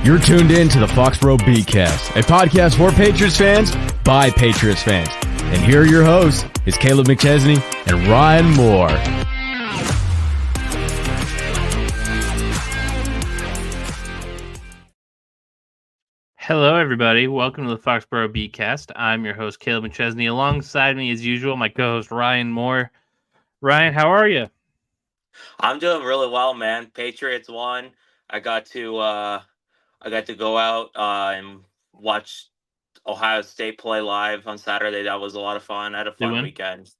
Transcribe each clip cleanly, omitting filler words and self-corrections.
You're tuned in to the Foxboro BeatCast, a podcast for Patriots fans by Patriots fans. And here are your hosts, is Kaleb and Ryan Moore. Hello, everybody. Welcome to the Foxboro BeatCast. I'm your host, Kaleb McChesney. Alongside me, as usual, my co-host, Ryan Moore. Ryan, how are you? I'm doing really well, man. Patriots won. I got to go out and watch Ohio State play live on Saturday. That was a lot of fun. I had a They fun win? weekend.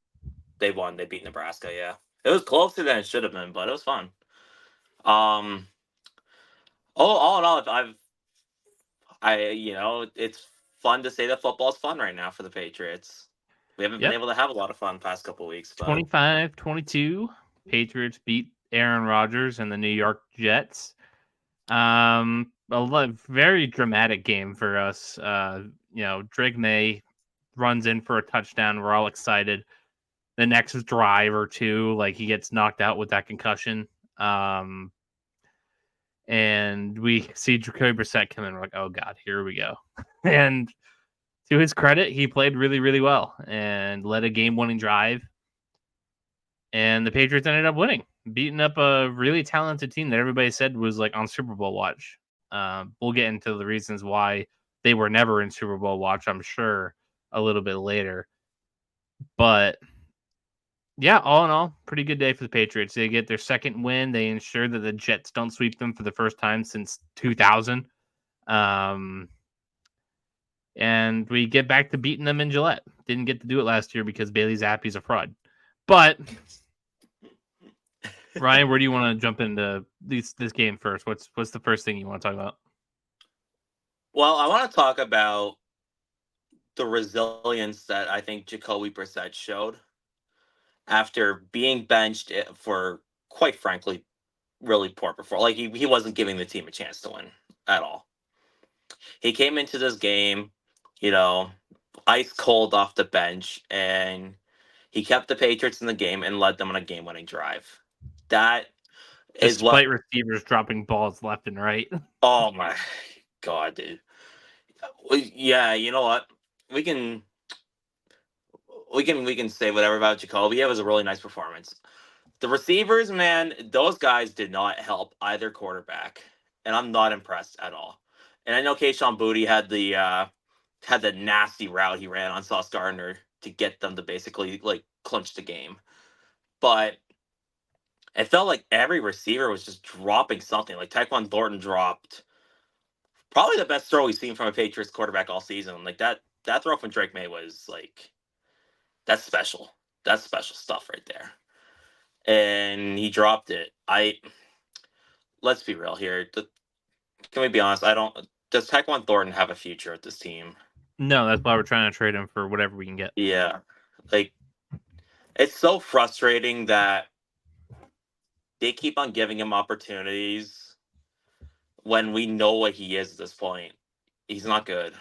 They won. They beat Nebraska. Yeah, it was closer than it should have been, but it was fun. All in all, it's fun to say that football's fun right now for the Patriots. We haven't been able to have a lot of fun the past couple of weeks. But 25-22. Patriots beat Aaron Rodgers and the New York Jets. Very dramatic game for us. Drake Maye runs in for a touchdown. We're all excited. The next drive or two, he gets knocked out with that concussion. And we see Jacoby Brissett come in. We're like, oh, God, here we go. And to his credit, he played really, really well and led a game-winning drive. And the Patriots ended up winning, beating up a really talented team that everybody said was on Super Bowl watch. We'll get into the reasons why they were never in Super Bowl watch, I'm sure, a little bit later. But yeah, all in all, pretty good day for the Patriots. They get their second win. They ensure that the Jets don't sweep them for the first time since 2000. And we get back to beating them in Gillette. Didn't get to do it last year because Bailey Zappe's a fraud. But Ryan, where do you want to jump into this game first? What's the first thing you want to talk about? Well, I want to talk about the resilience that I think Jacoby Brissett showed after being benched for, quite frankly, really poor performance. He wasn't giving the team a chance to win at all. He came into this game, ice cold off the bench, and he kept the Patriots in the game and led them on a game-winning drive. That is despite receivers dropping balls left and right. Oh my God, dude. Yeah, you know what? We can say whatever about Jacoby. It was a really nice performance. The receivers, man, those guys did not help either quarterback, and I'm not impressed at all. And I know Kayshon Boutte had the nasty route he ran on Sauce Gardner to get them to basically clinch the game, but it felt like every receiver was just dropping something. Like Tyquan Thornton dropped probably the best throw we've seen from a Patriots quarterback all season. That throw from Drake Maye was that's special. That's special stuff right there. And he dropped it. Let's be real here. Can we be honest? Does Tyquan Thornton have a future at this team? No, that's why we're trying to trade him for whatever we can get. Yeah. It's so frustrating that they keep on giving him opportunities when we know what he is at this point. He's not good.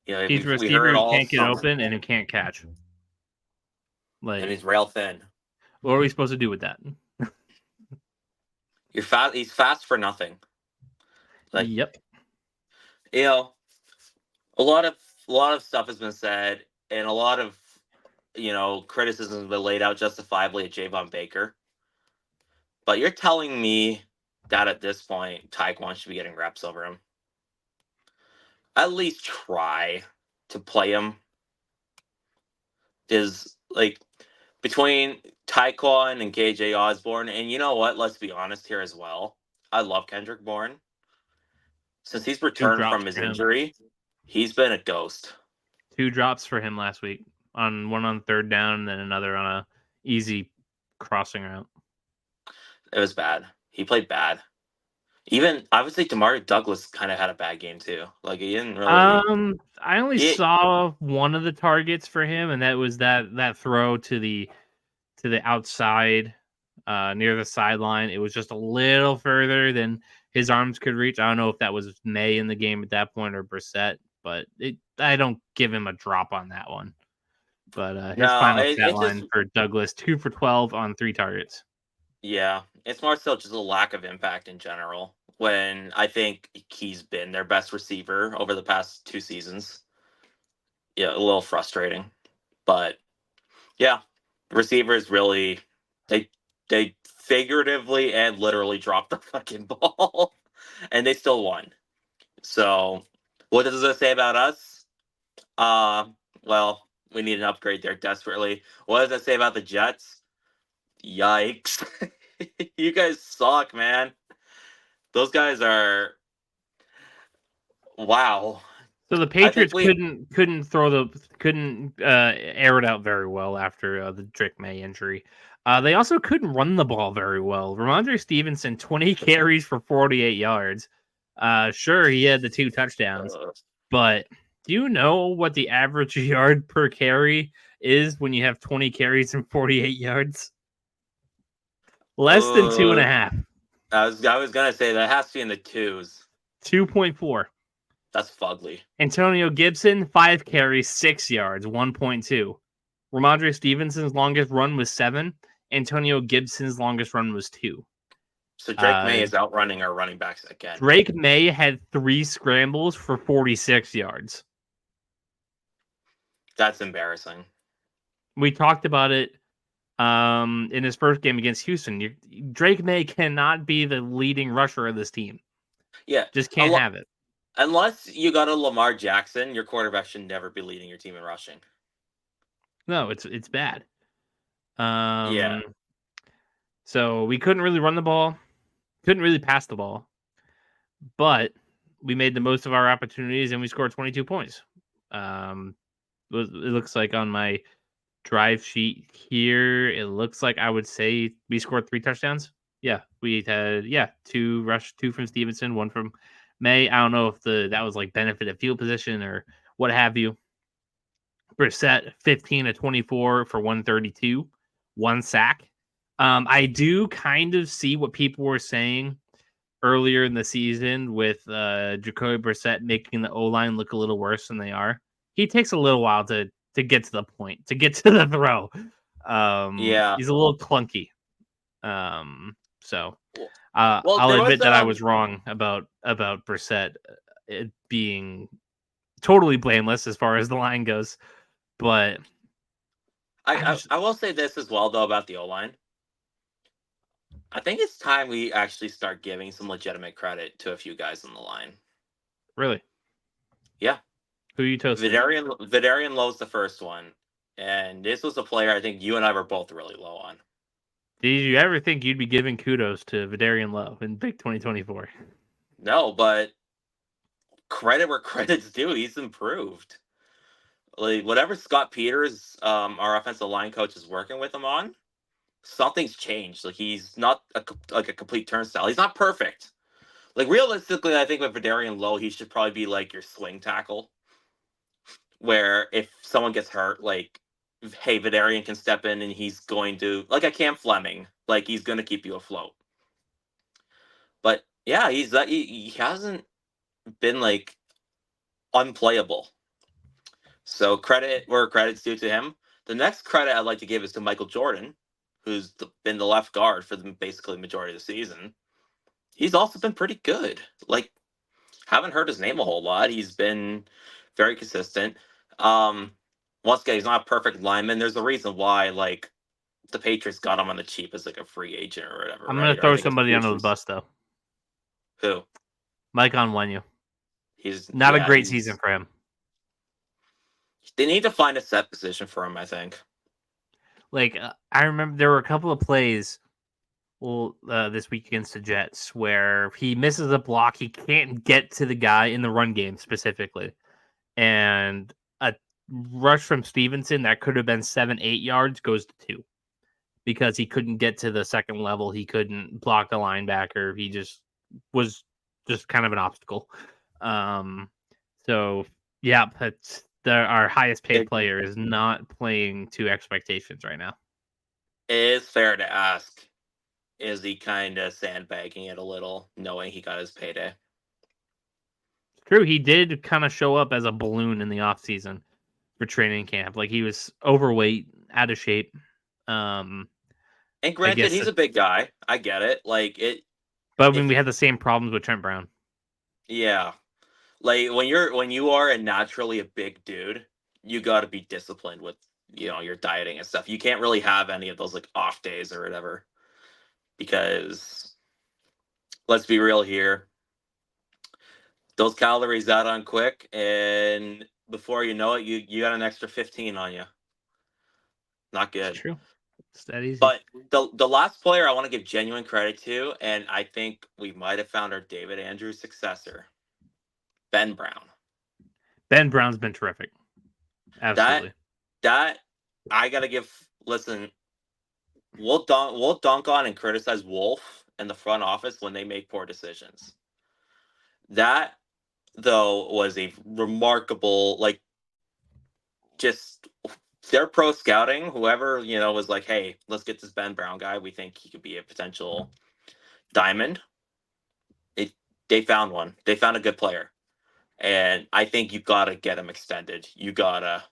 He's a receiver who can't get open and who can't catch. And he's rail thin. What are we supposed to do with that? You're fast. He's fast for nothing. Yep. A lot of stuff has been said, and a lot of criticism has been laid out justifiably at Javon Baker. But you're telling me that at this point, Tyquan should be getting reps over him. At least try to play him. Between Tyquan and KJ Osborne, and you know what? Let's be honest here as well. I love Kendrick Bourne. Since he's returned from his injury, he's been a ghost. 2 drops for him last week. One on third down, and then another on a easy crossing route. It was bad. He played bad. Even obviously, Demario Douglas kind of had a bad game too. He didn't really. I only saw one of the targets for him, and that was that throw to the outside, near the sideline. It was just a little further than his arms could reach. I don't know if that was Maye in the game at that point or Brissett, but I don't give him a drop on that one. But his final stat line for Douglas: 2 for 12 on 3 targets. Yeah, it's more so just a lack of impact in general. when I think he's been their best receiver over the past 2 seasons. Yeah, a little frustrating. But yeah, receivers really they they figuratively and literally dropped the fucking ball and they still won. So what does it say about us? Uh well, we need an upgrade there desperately. What does it say about the Jets? Yikes. You guys suck, man. Those guys are wow. So the I think Patriots we couldn't air it out very well after the Drake Maye injury. They also couldn't run the ball very well. Ramondre Stevenson, 20 carries for 48 yards. Sure, he had the 2 touchdowns, but do you know what the average yard per carry is when you have 20 carries and 48 yards? Less than two and uh, a half. I was gonna say that has to be in the twos. 2.4. That's fugly. Antonio Gibson, 5 carries, 6 yards, 1.2. Ramondre Stevenson's longest run was 7. Antonio Gibson's longest run was 2. So Drake May is outrunning our running backs again. Drake Maye had 3 scrambles for 46 yards. That's embarrassing. We talked about it in his first game against Houston. Drake Maye cannot be the leading rusher of this team. Yeah. Just can't have it. Unless you got a Lamar Jackson, your quarterback should never be leading your team in rushing. No, it's bad. Yeah. So we couldn't really run the ball, couldn't really pass the ball, but we made the most of our opportunities and we scored 22 points. It looks like on my drive sheet here, it looks like I would say we scored 3 touchdowns. Yeah, we had 2 from Stevenson, 1 from Maye. I don't know if that was like benefit of field position or what have you. Brissett 15 to 24 for 132, 1 sack. I do kind of see what people were saying earlier in the season with Jacoby Brissett making the O-line look a little worse than they are. He takes a little while to get to the point, to get to the throw. He's a little clunky. I'll admit that I was wrong about Brissett being totally blameless as far as the line goes. But I will say this as well, though, about the O-line. I think it's time we actually start giving some legitimate credit to a few guys on the line. Really? Yeah. Who you toasting? Vidarian Lowe's the first one. And this was a player I think you and I were both really low on. Did you ever think you'd be giving kudos to Vidarian Lowe in Big 2024? No, but credit where credit's due. He's improved. Like whatever Scott Peters, our offensive line coach, is working with him on, something's changed. Like he's not a complete turnstile. He's not perfect. Like realistically, I think with Vidarian Lowe, he should probably be like your swing tackle, where if someone gets hurt, like hey, Vidarian can step in and he's going to like a Cam Fleming, like he's going to keep you afloat. But yeah, he hasn't been like unplayable. So credit where credit's due to him. The next credit I'd like to give is to Michael Jordan, who's been the left guard for basically the majority of the season. He's also been pretty good. Like, haven't heard his name a whole lot. He's been very consistent. Once again, he's not a perfect lineman. There's a reason why, like, the Patriots got him on the cheap as like a free agent or whatever. I'm going to throw somebody under the bus, though. Who? Mike Onwenu. He's not a great season for him. They need to find a set position for him, I think. Like, I remember there were a couple of plays this week against the Jets where he misses a block. He can't get to the guy in the run game specifically. And a rush from Stevenson that could have been 7-8 yards goes to 2 because he couldn't get to the second level. He couldn't block the linebacker. He just was just kind of an obstacle. So, yeah, that's our highest paid player is not playing to expectations right now. It is fair to ask, is he kind of sandbagging it a little, knowing he got his payday? True, he did kind of show up as a balloon in the offseason for training camp. Like, he was overweight, out of shape. And granted, he's a big guy. I get it. Like, But we had the same problems with Trent Brown. Yeah. Like when you are naturally a big dude, you got to be disciplined with your dieting and stuff. You can't really have any of those like off days or whatever, because let's be real here, those calories out on quick, and before you know it, you got an extra 15 on you. Not good. It's true. It's that easy. But the last player I want to give genuine credit to, and I think we might have found our David Andrews successor, Ben Brown. Ben Brown's been terrific. Absolutely. That I gotta give. Listen, we'll dunk on and criticize Wolf and the front office when they make poor decisions. That though was a remarkable, like, just their pro scouting. Whoever was like, hey, let's get this Ben Brown guy. We think he could be a potential diamond. They found one. They found a good player, and I think you gotta get him extended. You gotta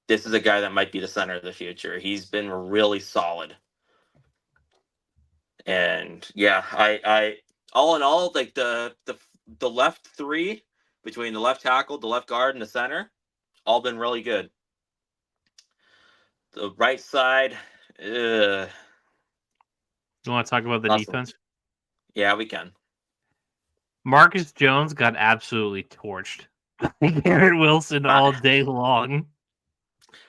this is a guy that might be the center of the future. He's been really solid. And yeah, I all in all, like the left three between the left tackle, the left guard, and the center, all been really good. The right side, You want to talk about the defense? Yeah, we can. Marcus Jones got absolutely torched. Garrett Wilson all day long.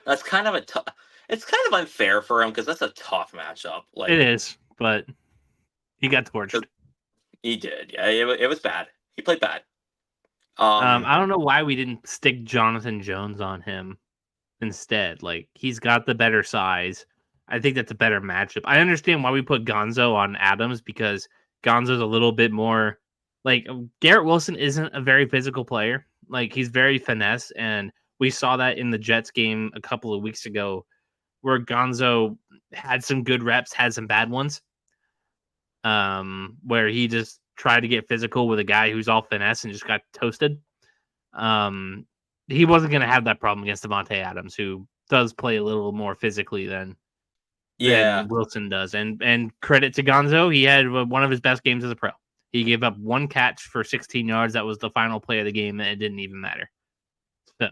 That's kind of it's kind of unfair for him because that's a tough matchup. Like, it is, but he got torched. He did. Yeah, it was bad. He played bad. I don't know why we didn't stick Jonathan Jones on him instead. Like, he's got the better size. I think that's a better matchup. I understand why we put Gonzo on Adams, because Gonzo's a little bit more like, Garrett Wilson isn't a very physical player. Like, he's very finesse, and we saw that in the Jets game a couple of weeks ago, where Gonzo had some good reps, had some bad ones. Where he just tried to get physical with a guy who's all finesse and just got toasted. He wasn't going to have that problem against Devontae Adams, who does play a little more physically than Wilson does. And credit to Gonzo, he had one of his best games as a pro. He gave up one catch for 16 yards. That was the final play of the game, and it didn't even matter. So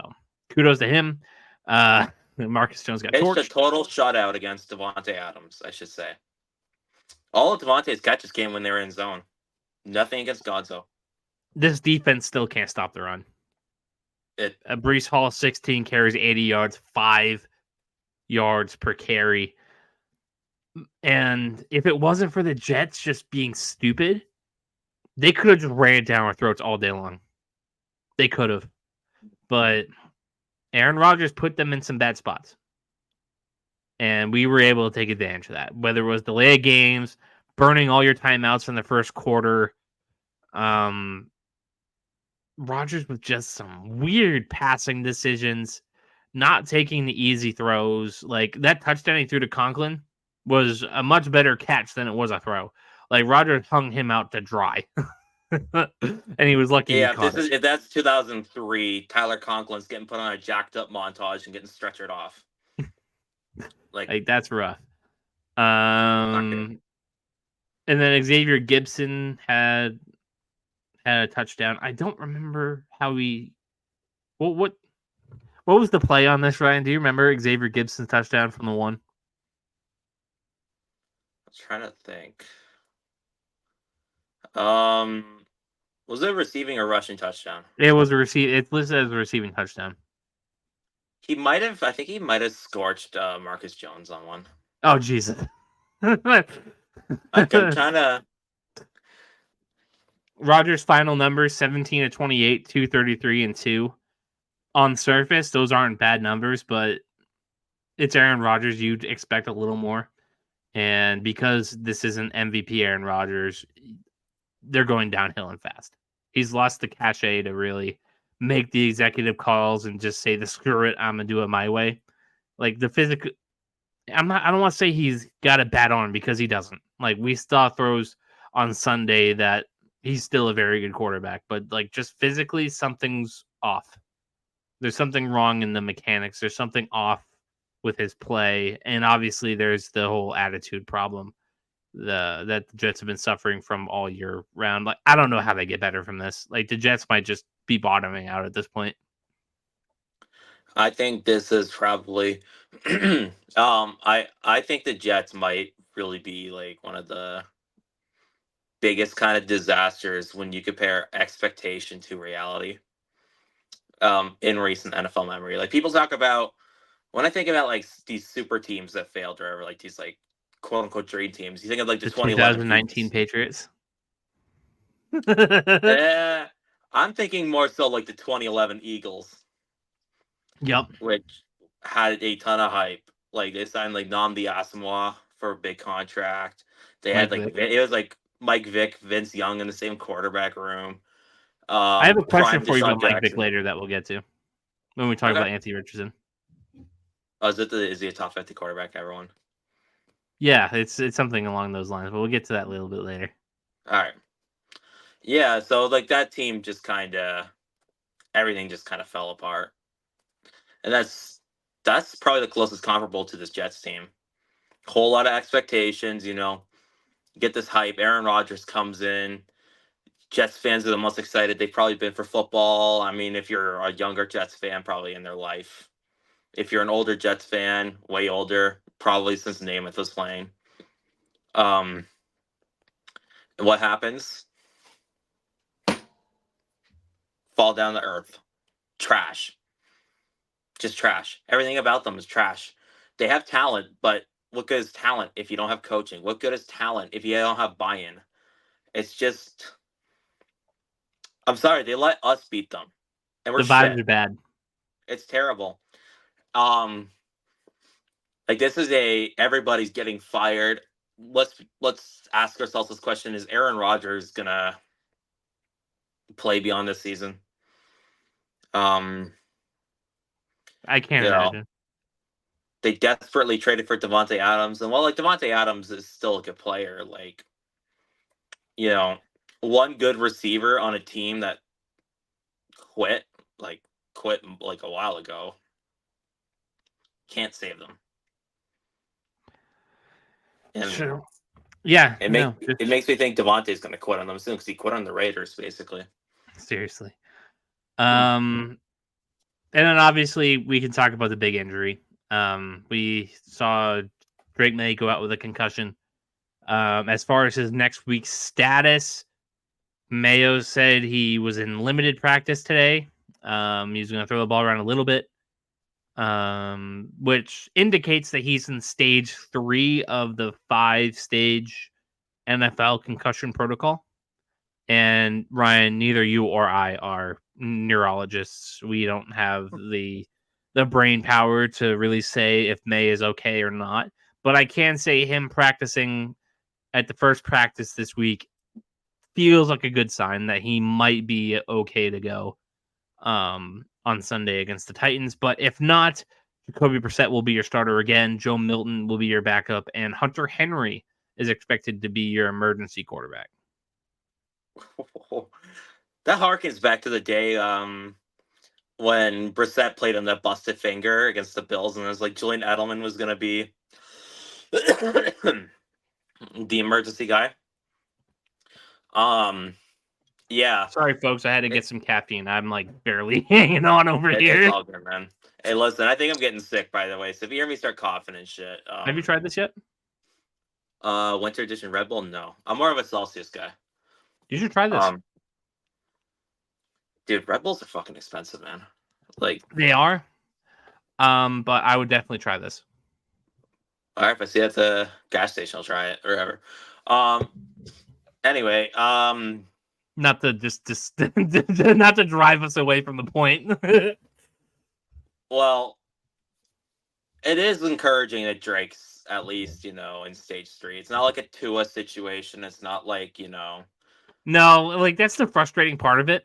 kudos to him. Marcus Jones got torched. It's a total shutout against Devontae Adams, I should say. All of Devontae's catches came when they were in zone. Nothing against Gonzo. This defense still can't stop the run. Breece Hall, 16 carries, 80 yards, 5 yards per carry. And if it wasn't for the Jets just being stupid, they could have just ran it down our throats all day long. They could have. But Aaron Rodgers put them in some bad spots. And we were able to take advantage of that. Whether it was delay of games, burning all your timeouts in the first quarter. Rodgers with just some weird passing decisions, not taking the easy throws. Like, that touchdown he threw to Conklin was a much better catch than it was a throw. Like, Rodgers hung him out to dry. And he was lucky. Yeah, if that's 2003, Tyler Conklin's getting put on a jacked up montage and getting stretchered off. Like that's rough. And then Xavier Gibson had a touchdown. I don't remember how he. What was the play on this, Ryan? Do you remember Xavier Gibson's touchdown from the one? I'm trying to think. Was it receiving or rushing touchdown? It was a It's listed as a receiving touchdown. I think he might have scorched Marcus Jones on one. Oh, Jesus. I'm trying to. Rodgers' final numbers, 17 of 28, 233 and 2. On surface, those aren't bad numbers, but it's Aaron Rodgers. You'd expect a little more. And because this isn't MVP Aaron Rodgers, they're going downhill and fast. He's lost the cachet to really make the executive calls and just say, screw it, I'm going to do it my way. Like, the physical... I don't want to say he's got a bad arm, because he doesn't. Like, we saw throws on Sunday that he's still a very good quarterback, but like, just physically, something's off. There's something wrong in the mechanics. There's something off with his play. And obviously there's the whole attitude problem. that the Jets have been suffering from all year round. Like, I don't know how they get better from this. Like, the Jets might just be bottoming out at this point. I think this is probably I think the Jets might really be like one of the biggest kind of disasters when you compare expectation to reality in recent NFL memory. Like people talk about when I think about like these super teams that failed or whatever, like these like quote unquote dream teams, you think of like the The 2011 2019 Eagles. Patriots. Eh, I'm thinking more so like the 2011 Eagles, Yep. which had a ton of hype. Like they signed like Nnamdi Asomugha for a big contract. They had Mike like Vick. it was like Mike Vick, Vince Young in the same quarterback room. I have a question Prime for you Deshaun about Mike Vick Jackson. later that we'll get to when we talk Okay. about Anthony Richardson. Oh, is he a top 50 quarterback, everyone? Yeah, it's something along those lines, but we'll get to that a little bit later. All right. Yeah, so like that team just kind of everything just kind of fell apart. And that's probably the closest comparable to this Jets team. Whole lot of expectations, get this hype. Aaron Rodgers comes in. Jets fans are the most excited they've probably been for football. I mean, if you're a younger Jets fan, probably in their life. If you're an older Jets fan, way older, probably since Namath was playing. And what happens? Fall down to earth. Trash. Just trash. Everything about them is trash. They have talent, but what good is talent if you don't have coaching? What good is talent if you don't have buy-in? It's just I'm sorry, they let us beat them. And we're The vibes shit. are bad. It's terrible. Like this is everybody's getting fired. Let's ask ourselves this question: is Aaron Rodgers gonna play beyond this season? I can't You know, imagine. they desperately traded for Devontae Adams, and while like Devontae Adams is still a good player, like one good receiver on a team that quit, quit like a while ago, can't save them. And Sure. Yeah, it no, makes me think Devontae's going to quit on them soon because he quit on the Raiders, basically. seriously. And then obviously we can talk about the big injury. We saw Drake Maye go out with a concussion. As far as his next week's status, Mayo said he was in limited practice today. He's going to throw the ball around a little bit, which indicates that he's in stage 3 of the 5-stage NFL concussion protocol. And Ryan, neither you or I are neurologists. We don't have the brain power to really say if May is okay or not. But I can say him practicing at the first practice this week feels like a good sign that he might be okay to go on Sunday against the Titans. But if not, Jacoby Brissett will be your starter again. Joe Milton will be your backup, and Hunter Henry is expected to be your emergency quarterback. That harkens back to the day when Brissett played on that busted finger against the Bills, and it was like Julian Edelman was going to be the emergency guy. Yeah. Sorry, folks. I had to get some caffeine. I'm like barely hanging on over here. It's all good, man. Hey, listen, I think I'm getting sick, by the way. So if you hear me start coughing and shit, Have you tried this yet? Winter Edition Red Bull? No, I'm more of a Celsius guy. You should try this. Dude, Red Bulls are fucking expensive, man. Like they are. But I would definitely try this. All right, if I see it at the gas station, I'll try it or whatever. Anyway, not to just not to drive us away from the point. Well, it is encouraging that Drake's at least, in stage 3. It's not like a Tua situation. It's not like, No, like that's the frustrating part of it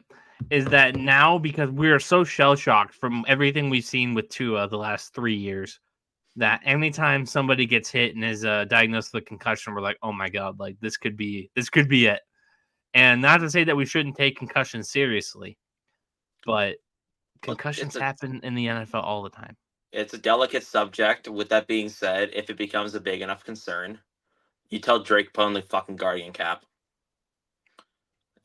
is that now because we are so shell shocked from everything we've seen with Tua the last 3 years that anytime somebody gets hit and is diagnosed with a concussion, we're like, oh my god, like this could be it. And not to say that we shouldn't take concussions seriously, but concussions happen in the NFL all the time. It's a delicate subject. With that being said, if it becomes a big enough concern, You tell Drake put on the fucking Guardian cap.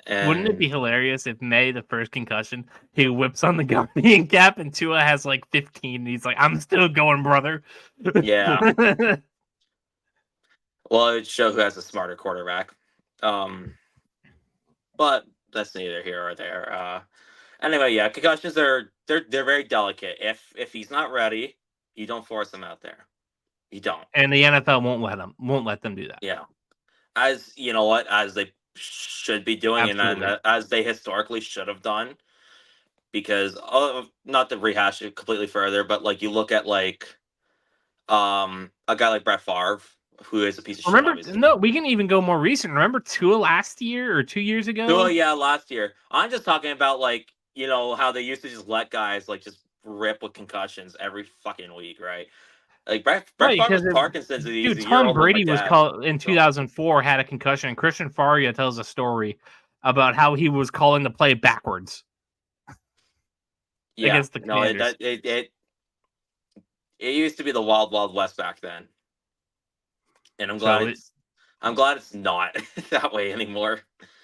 Wouldn't it be And hilarious if May, the first concussion, he whips on the Guardian cap and Tua has like 15 and he's like, I'm still going, brother. yeah, well, it would show who has a smarter quarterback. But that's neither here or there. Anyway, yeah, concussions they're very delicate. If he's not ready, you don't force him out there. You don't. And the NFL won't let them do that. Yeah, as you know what, as they should be doing, Absolutely. and as they historically should have done. Because not to rehash it completely further, but like you look at like a guy like Brett Favre, who is a piece of shit, Remember, obviously. no, we can even go more recent. Remember Tua last year or 2 years ago? Oh yeah, last year. I'm just talking about like how they used to just let guys like just rip with concussions every fucking week, right? Like Brett Right, Favre because was Parkinson's. He's dude, a year Tom older than my Brady was dad. called in So 2004, had a concussion, and Christian Faria tells a story about how he was calling the play backwards yeah, against the no, Commanders. it used to be the wild wild west back then, and So I'm glad it's not that way anymore.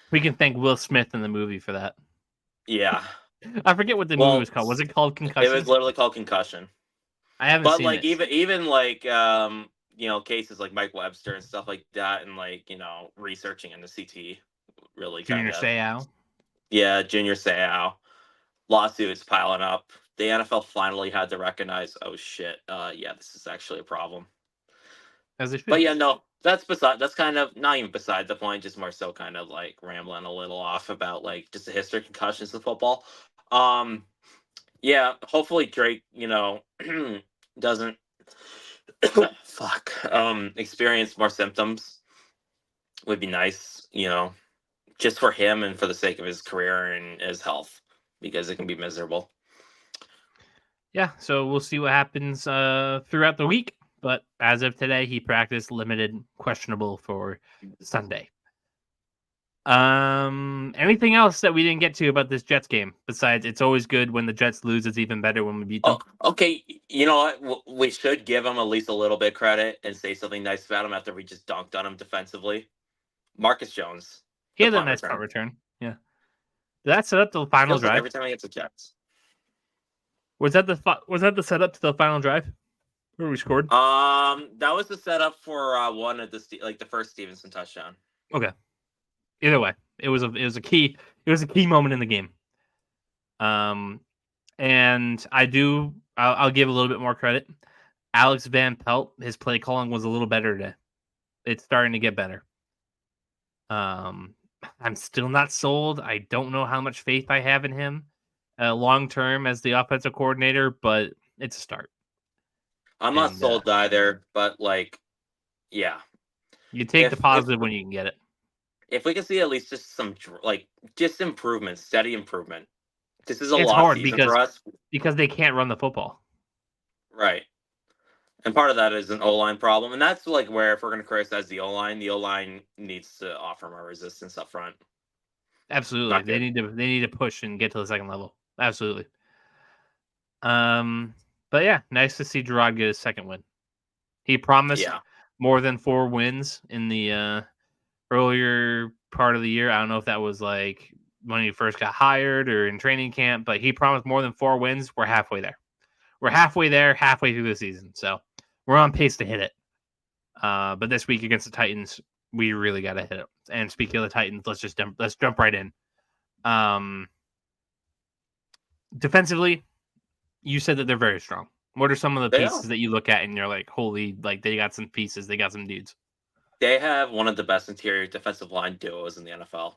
we can thank Will Smith in the movie for that. Yeah. I forget what the movie was Well, called. Was it called it Concussion? was literally called concussion. I haven't But seen like it. even like cases like Mike Webster and stuff like that, and like researching into CT really kind Junior of Seau. yeah, Junior Seau lawsuits piling up. The NFL finally had to recognize, oh shit, yeah, this is actually a problem. As they But should. yeah, no, that's kind of not even beside the point, just more so kind of like rambling a little off about like just the history of concussions in football. Um, yeah, hopefully Drake, doesn't fuck experience more symptoms would be nice, just for him and for the sake of his career and his health, because it can be miserable. Yeah, so we'll see what happens throughout the week. But as of today, he practiced limited, questionable for Sunday. Anything else that we didn't get to about this Jets game? Besides, it's always good when the Jets lose. It's even better when we beat them. Oh, okay. You know what? We should give him at least a little bit of credit and say something nice about him after we just dunked on him defensively. Marcus Jones, He the had a punt nice punt return. return. Yeah. Did that set up the final Feels like drive? every time he gets a Jets. Was that the setup to the final drive where we scored? That was the setup for one of the first Stevenson touchdown. Okay. Either way, it was a key moment in the game. And I'll give a little bit more credit. Alex Van Pelt, his play calling was a little better today. It's starting to get better. I'm still not sold. I don't know how much faith I have in him long term as the offensive coordinator, but it's a start. I'm not sold either, but yeah. You take the positive when you can get it. If we can see at least just some just improvement, steady improvement. This is a It's lost hard season for us. because they can't run the football. Right. And part of that is an O-line problem. And that's where if we're going to criticize the O-line needs to offer more resistance up front. Absolutely. They need to push and get to the second level. Absolutely. But yeah, nice to see Gerard get his second win. He promised more than 4 wins in the earlier part of the year. I don't know if that was like when he first got hired or in training camp, but he promised more than 4 wins. We're halfway there. We're halfway there, halfway through the season. So we're on pace to hit it. But this week against the Titans, we really got to hit it. And speaking of the Titans, let's jump right in. Defensively, you said that they're very strong. What are some of the pieces that you look at and you're like, holy, like they got some pieces, they got some dudes? They have one of the best interior defensive line duos in the NFL.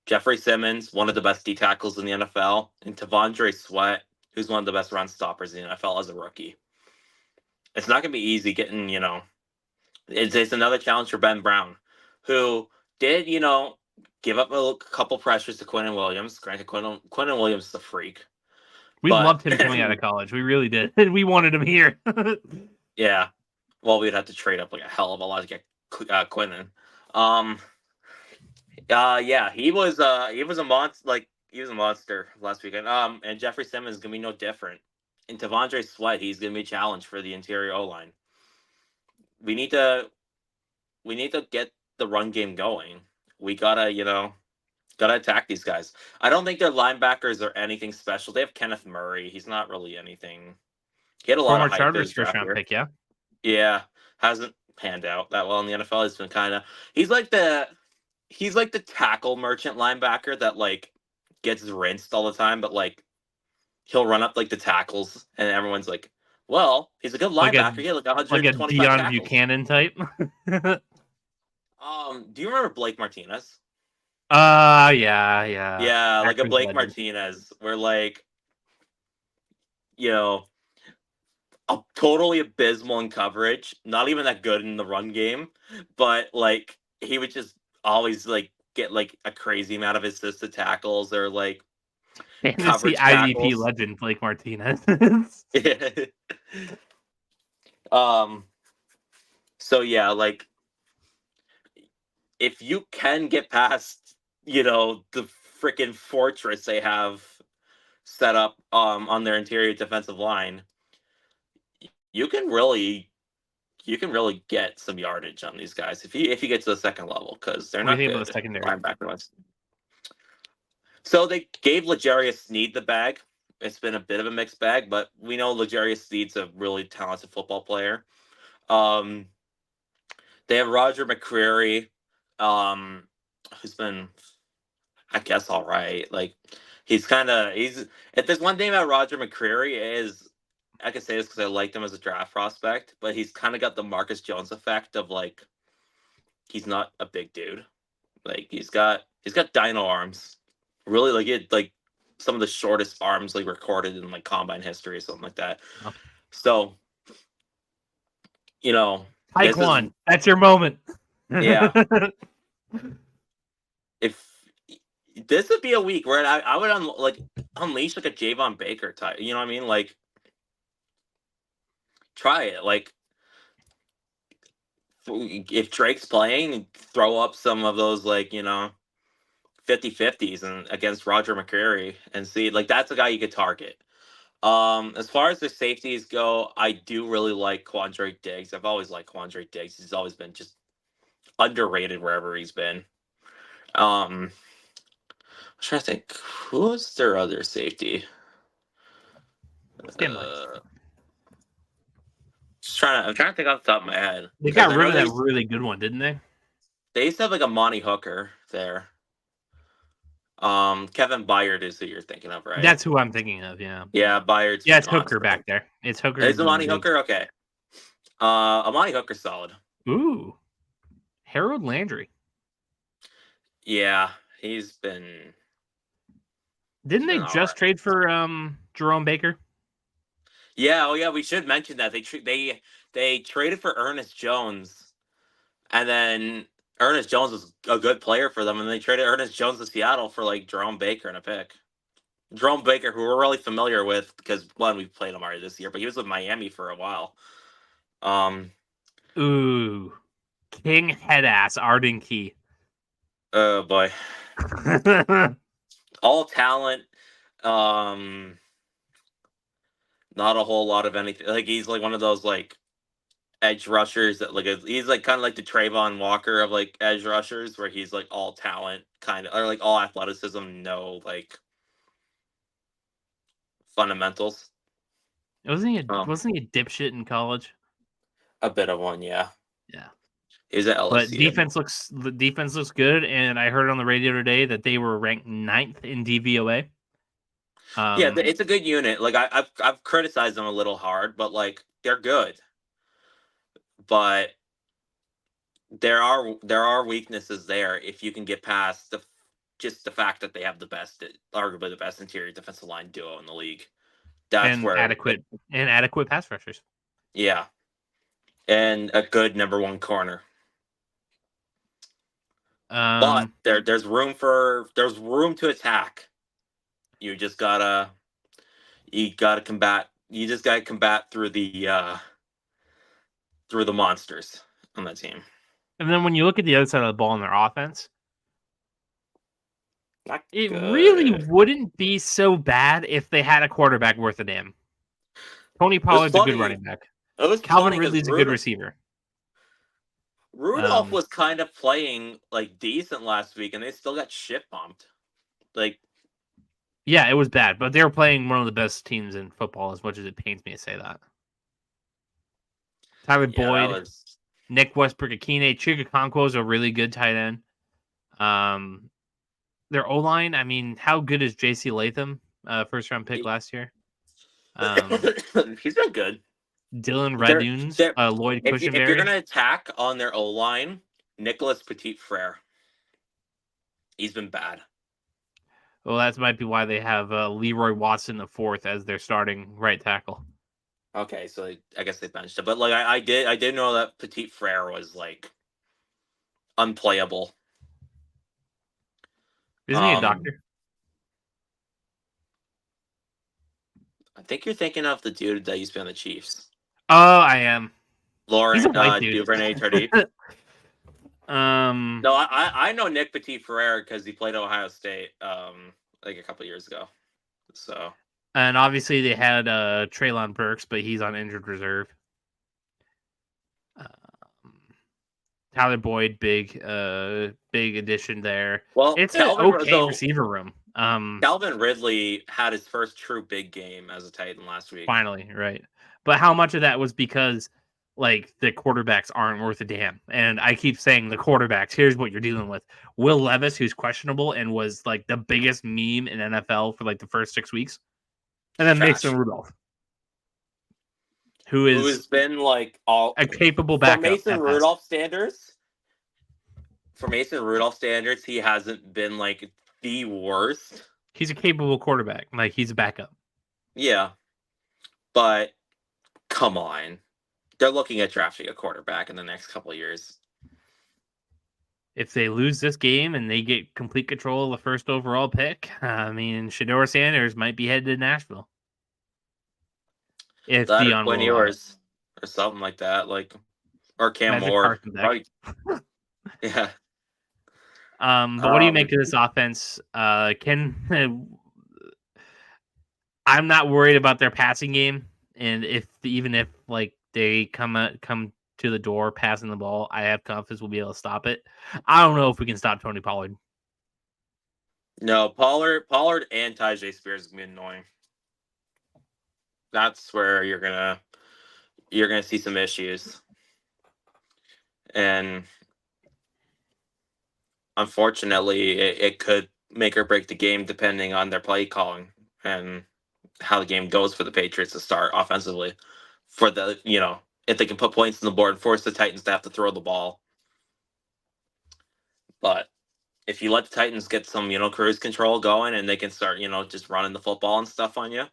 Jeffrey Simmons, one of the best D tackles in the NFL, and T'Vondre Sweat, who's one of the best run stoppers in the NFL as a rookie. It's not going to be easy getting, it's another challenge for Ben Brown, who did, give up a couple pressures to Quinnen Williams. Granted, Quinnen Williams is a freak. We loved him coming out of college. We really did. We wanted him here. Yeah. Well, we'd have to trade up like a hell of a lot to get Quinnen. Yeah, he was a monster. He was a monster last weekend. And Jeffrey Simmons is gonna be no different. And T'Vondre Sweat, he's gonna be a challenge for the interior O line. We need to we need to get the run game going. We gotta attack these guys. I don't think their linebackers are anything special. They have Kenneth Murray. He's not really anything. He had a lot Former of hype Chargers his first draft round year. pick, yeah. Yeah, hasn't panned out that well in the NFL. He's been kind of he's like the tackle merchant linebacker that like gets rinsed all the time, but like he'll run up like the tackles, and everyone's like, "Well, he's a good Like a linebacker. He had like like a 125 Deion tackles." Buchanan type. Do you remember Blake Martinez? Yeah. Yeah, like a Akron's Blake legend. Martinez, where like you know, totally abysmal in coverage, not even that good in the run game, but like he would just always like get like a crazy amount of assisted tackles or like Fantasy coverage IDP tackles. legend Blake Martinez. um so yeah, like if you can get past, the freaking fortress they have set up on their interior defensive line, you can really get some yardage on these guys if you get to the second level, because they're What do you not think about the good secondary? linebacker ones. So they gave L'Jarius Sneed the bag. It's been a bit of a mixed bag, but we know L'Jarius Sneed's a really talented football player. Um, they have Roger McCreary, who's been, I guess, all right. Like he's if there's one thing about Roger McCreary is, I can say this because I liked him as a draft prospect, but he's kind of got the Marcus Jones effect of like he's not a big dude. Like he's got dino arms. Really, like he had like some of the shortest arms like recorded in like combine history or something like that. Oh. So, this is Taekwon, that's your moment. yeah. If this would be a week where I would unleash like a Javon Baker type. You know what I mean? Like try it. Like if Drake's playing, throw up some of those 50-50s and against Roger McCreary and see, like, that's a guy you could target. As far as the safeties go, I do really like Quandre Diggs. I've always liked Quandre Diggs. He's always been just underrated wherever he's been. I'm trying to think, who's their other safety? I'm trying to think off the top of my head. They got rid of that really good one, didn't they? They used to have like a Monty Hooker there. Kevin Byard is who you're thinking of, right? That's who I'm thinking of. Yeah. Yeah, Byard's. Yeah, it's Hooker back there. It's Hooker. Is Amani Hooker? Okay. Amani Hooker's solid. Ooh, Harold Landry. Yeah, he's been. Didn't they just trade for Jerome Baker? Yeah. Oh, yeah. We should mention that they traded for Ernest Jones, and then Ernest Jones was a good player for them, and they traded Ernest Jones to Seattle for like Jerome Baker and a pick. Jerome Baker, who we're really familiar with because one, we've played him already this year, but he was with Miami for a while. Ooh, King head ass Arden Key. Oh boy. All talent. Not a whole lot of anything. Like he's like one of those like edge rushers that he's like kind of like the Trayvon Walker of like edge rushers, where he's like all talent kind of, or like all athleticism, no like fundamentals. Wasn't he a dipshit in college? A bit of one, yeah. Yeah. He's at LSU. But the defense looks good, and I heard on the radio today that they were ranked 9th in DVOA. Yeah, it's a good unit. Like I've criticized them a little hard, but like they're good. But there are weaknesses there if you can get past the fact that they have arguably the best interior defensive line duo in the league. That's and where adequate pass rushers. Yeah, and a good number one corner. But there's room to attack. You just gotta combat. You just gotta combat through the monsters on that team. And then when you look at the other side of the ball in their offense, really wouldn't be so bad if they had a quarterback worth a damn. Tony Pollard's a good running back. Calvin Ridley's a good receiver. Rudolph was kind of playing like decent last week, and they still got shit bumped. Like, yeah, it was bad, but they were playing one of the best teams in football. As much as it pains me to say that. Tyler yeah, that Boyd, was Nick Westbrook-Akine, Chukwuonkwo is a really good tight end. Their O-line, I mean, how good is J.C. Latham, first round pick last year? he's been good. Dylan They're- Radunes, they're- Lloyd if you're Cushenberry. gonna attack on their O line, Nicholas Petit Frere, he's been bad. Well, that might be why they have Leroy Watson the fourth as their starting right tackle. Okay, so I guess they benched it, but like I did know that Petit Frere was like unplayable. Isn't he a doctor? I think you're thinking of the dude that used to be on the Chiefs, Oh, I am. He's a Laurent white dude. Duvernay Tardif. No, No, I know Nick Petit Frere because he played at Ohio State like a couple years ago. So and obviously they had Treylon Burks, but he's on injured reserve. Tyler Boyd, big addition there. well, It's Calvin, an okay though, receiver room. Calvin Ridley had his first true big game as a Titan last week. Finally, right. But how much of that was because like the quarterbacks aren't worth a damn? And I keep saying the quarterbacks, here's what you're dealing with. Will Levis, who's questionable and was like the biggest meme in NFL for like the first 6 weeks. And then Trash. Mason Rudolph, who's been like all a capable for backup. Mason Rudolph standards. For Mason Rudolph standards, he hasn't been like the worst. He's a capable quarterback. Like he's a backup. Yeah. But come on. They're looking at drafting a quarterback in the next couple of years. If they lose this game and they get complete control of the first overall pick, I mean, Shedeur Sanders might be headed to Nashville. If That Dion or will yours or something like that, like or Cam Moore. Right. Yeah. But what do you make of this offense? I'm not worried about their passing game, and even if like they come to the door passing the ball, I have confidence we'll be able to stop it. I don't know if we can stop Tony Pollard. No, Pollard and Tyjae Spears is gonna be annoying. That's where you're gonna see some issues. And unfortunately, it could make or break the game depending on their play calling and how the game goes for the Patriots to start offensively. For the, if they can put points on the board and force the Titans to have to throw the ball. But if you let the Titans get some, cruise control going and they can start, just running the football and stuff on you,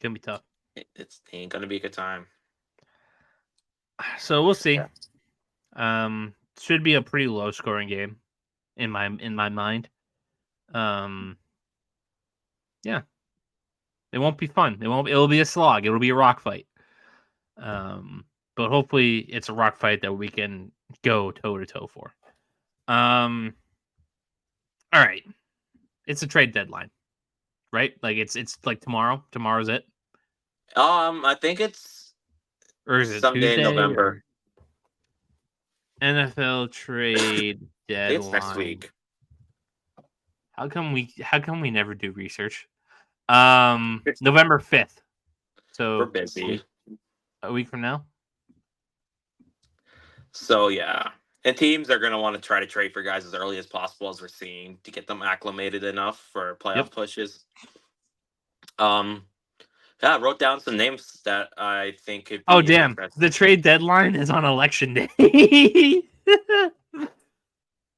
Gonna be tough. it ain't gonna be a good time. So we'll see. Yeah. Should be a pretty low scoring game in my mind. Yeah. It won't be fun. It'll be a slog. It'll be a rock fight. But hopefully it's a rock fight that we can go toe to toe for. All right. It's a trade deadline. Right? Like it's like tomorrow. Tomorrow's it. I think it's or is it someday Tuesday in November. or... NFL trade deadline. I think it's next week. How come we never do research? November 5th. So We're busy. A week from now. So yeah. And teams are gonna want to try to trade for guys as early as possible, as we're seeing, to get them acclimated enough for playoff pushes. Yeah, I wrote down some names that I think could be damn. The trade deadline is on election day.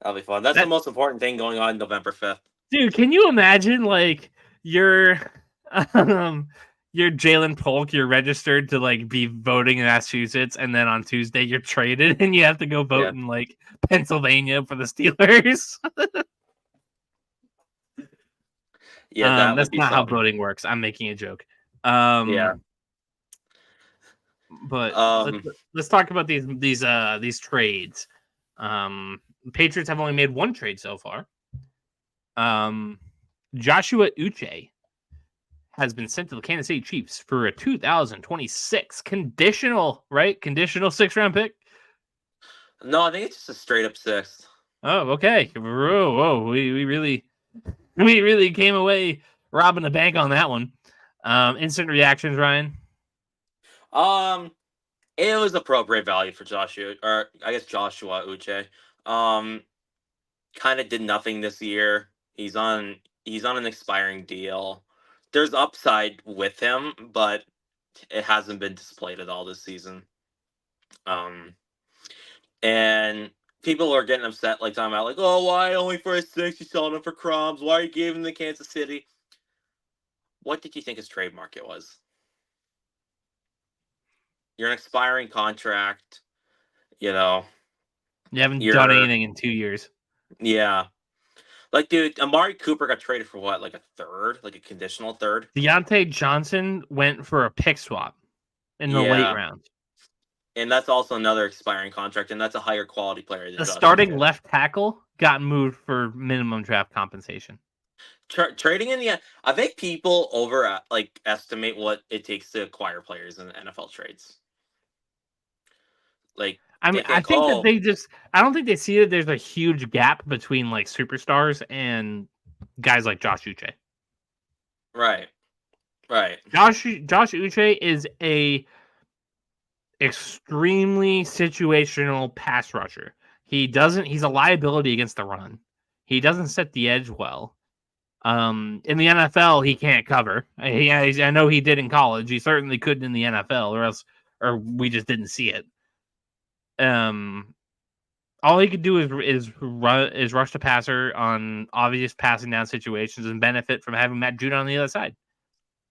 That'll be fun. That's the most important thing going on November 5th. Dude, can you imagine like you're Jalen Polk, you're registered to like be voting in Massachusetts, and then on Tuesday you're traded and you have to go vote in like Pennsylvania for the Steelers. Yeah, that's not how voting works. I'm making a joke. Yeah. But let's talk about these trades. Patriots have only made one trade so far. Joshua Uche has been sent to the Kansas City Chiefs for a 2026 conditional 6th-round pick. No, I think it's just a straight up 6th. Oh, okay. Whoa, we really came away robbing the bank on that one. Instant reactions, Ryan. It was appropriate value for Joshua Uche. Kind of did nothing this year. He's on an expiring deal. There's upside with him, but it hasn't been displayed at all this season. And people are getting upset, like talking about, like, oh, why only for a 6? You selling him for crumbs? Why are you giving him to Kansas City? What did you think his trade market was? You're an expiring contract. You haven't done anything in 2 years. Yeah. Like, dude, Amari Cooper got traded for what? Like a third? Like a conditional third? Deontay Johnson went for a pick swap in the late round. And that's also another expiring contract, and that's a higher quality player. The starting left tackle got moved for minimum draft compensation. Trading in the, I think people estimate what it takes to acquire players in NFL trades. Like, I mean, I think that I don't think they see that there's a huge gap between like superstars and guys like Josh Uche. Right. Josh Uche is a extremely situational pass rusher. He's a liability against the run. He doesn't set the edge well. In the NFL, he can't cover. I know he did in college. He certainly couldn't in the NFL, or we just didn't see it. All he could do is rush the passer on obvious passing down situations and benefit from having Matt Judon on the other side.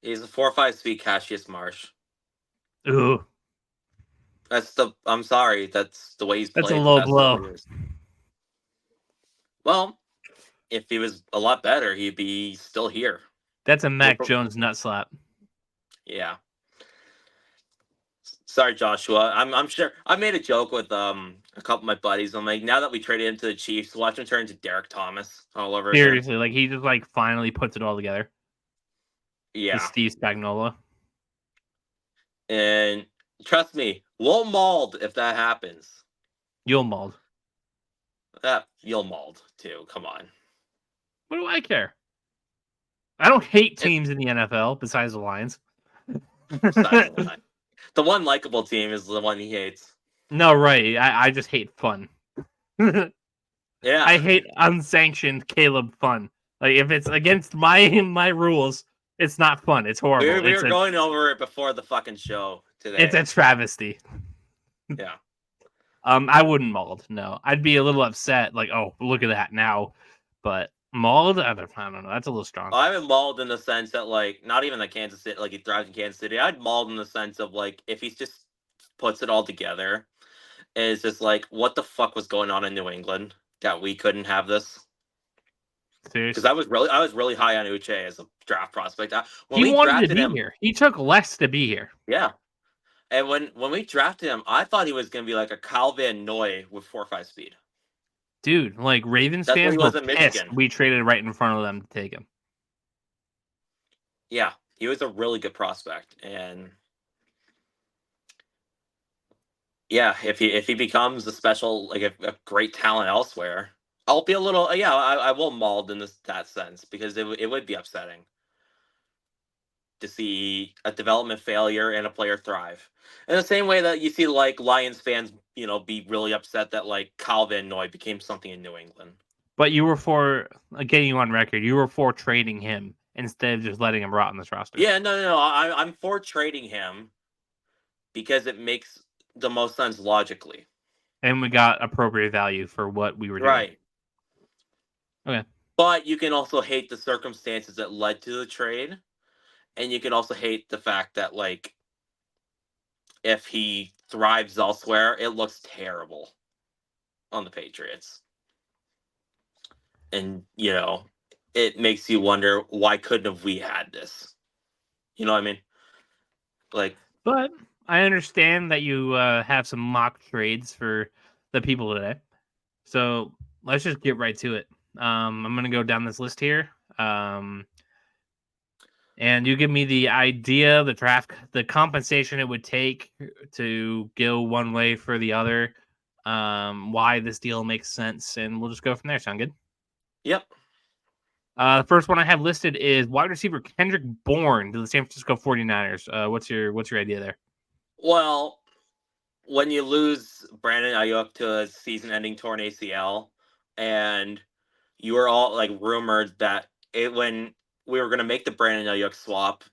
He's a 4.5 speed Cassius Marsh. Ooh. I'm sorry, that's the way he's played. That's a low blow. Well, if he was a lot better, he'd be still here. That's a Mac Jones nut slap. Yeah. Sorry, Joshua. I'm sure I made a joke with a couple of my buddies. I'm like, now that we traded him to the Chiefs, watch him turn into Derek Thomas all over again. Seriously, like he just like finally puts it all together. Yeah. The Steve Spagnuolo. And trust me, we'll mauled if that happens. You'll mauled. You'll mauled too. Come on. What do I care? I don't hate teams in the NFL besides the Lions. The one likable team is the one he hates. No, right. I just hate fun. Yeah. I hate unsanctioned Kaleb fun. Like if it's against my rules, it's not fun. It's horrible. We were going over it before the fucking show today. It's a travesty. Yeah. I wouldn't mauled. No, I'd be a little upset. Like, oh, look at that now. But mauled, I don't know. That's a little strong. I haven't mauled in the sense that, like, not even the Kansas City, like he thrives in Kansas City. I'd mauled in the sense of like if he just puts it all together, it's just like, what the fuck was going on in New England that we couldn't have this? Because I was really high on Uche as a draft prospect. He wanted to be here. He took less to be here. Yeah. And when we drafted him, I thought he was going to be like a Kaleb and Ryan with 4.5 speed. Dude, like Ravens fans were pissed we traded right in front of them to take him. Yeah, he was a really good prospect, and yeah, if he becomes a special, like a great talent elsewhere, I'll be a little I will mauled in that sense because it would be upsetting to see a development failure and a player thrive. In the same way that you see like Lions fans, be really upset that like Kaleb and Ryan became something in New England. But you were for getting you on record. You were for trading him instead of just letting him rot on this roster. Yeah, no. I'm for trading him because it makes the most sense logically. And we got appropriate value for what we were doing. Right. Okay. But you can also hate the circumstances that led to the trade. And you can also hate the fact that, like, if he thrives elsewhere, it looks terrible on the Patriots. And, it makes you wonder, why couldn't have we had this? You know what I mean? Like, but I understand that you have some mock trades for the people today. So let's just get right to it. I'm going to go down this list here. And you give me the idea, the compensation it would take to go one way for the other, why this deal makes sense, and we'll just go from there. Sound good? Yep. The first one I have listed is wide receiver Kendrick Bourne to the San Francisco 49ers. What's your idea there? Well, when you lose Brandon Ayuk to a season-ending torn ACL, and you were all like rumored that when we were going to make the Brandon Ayuk swap,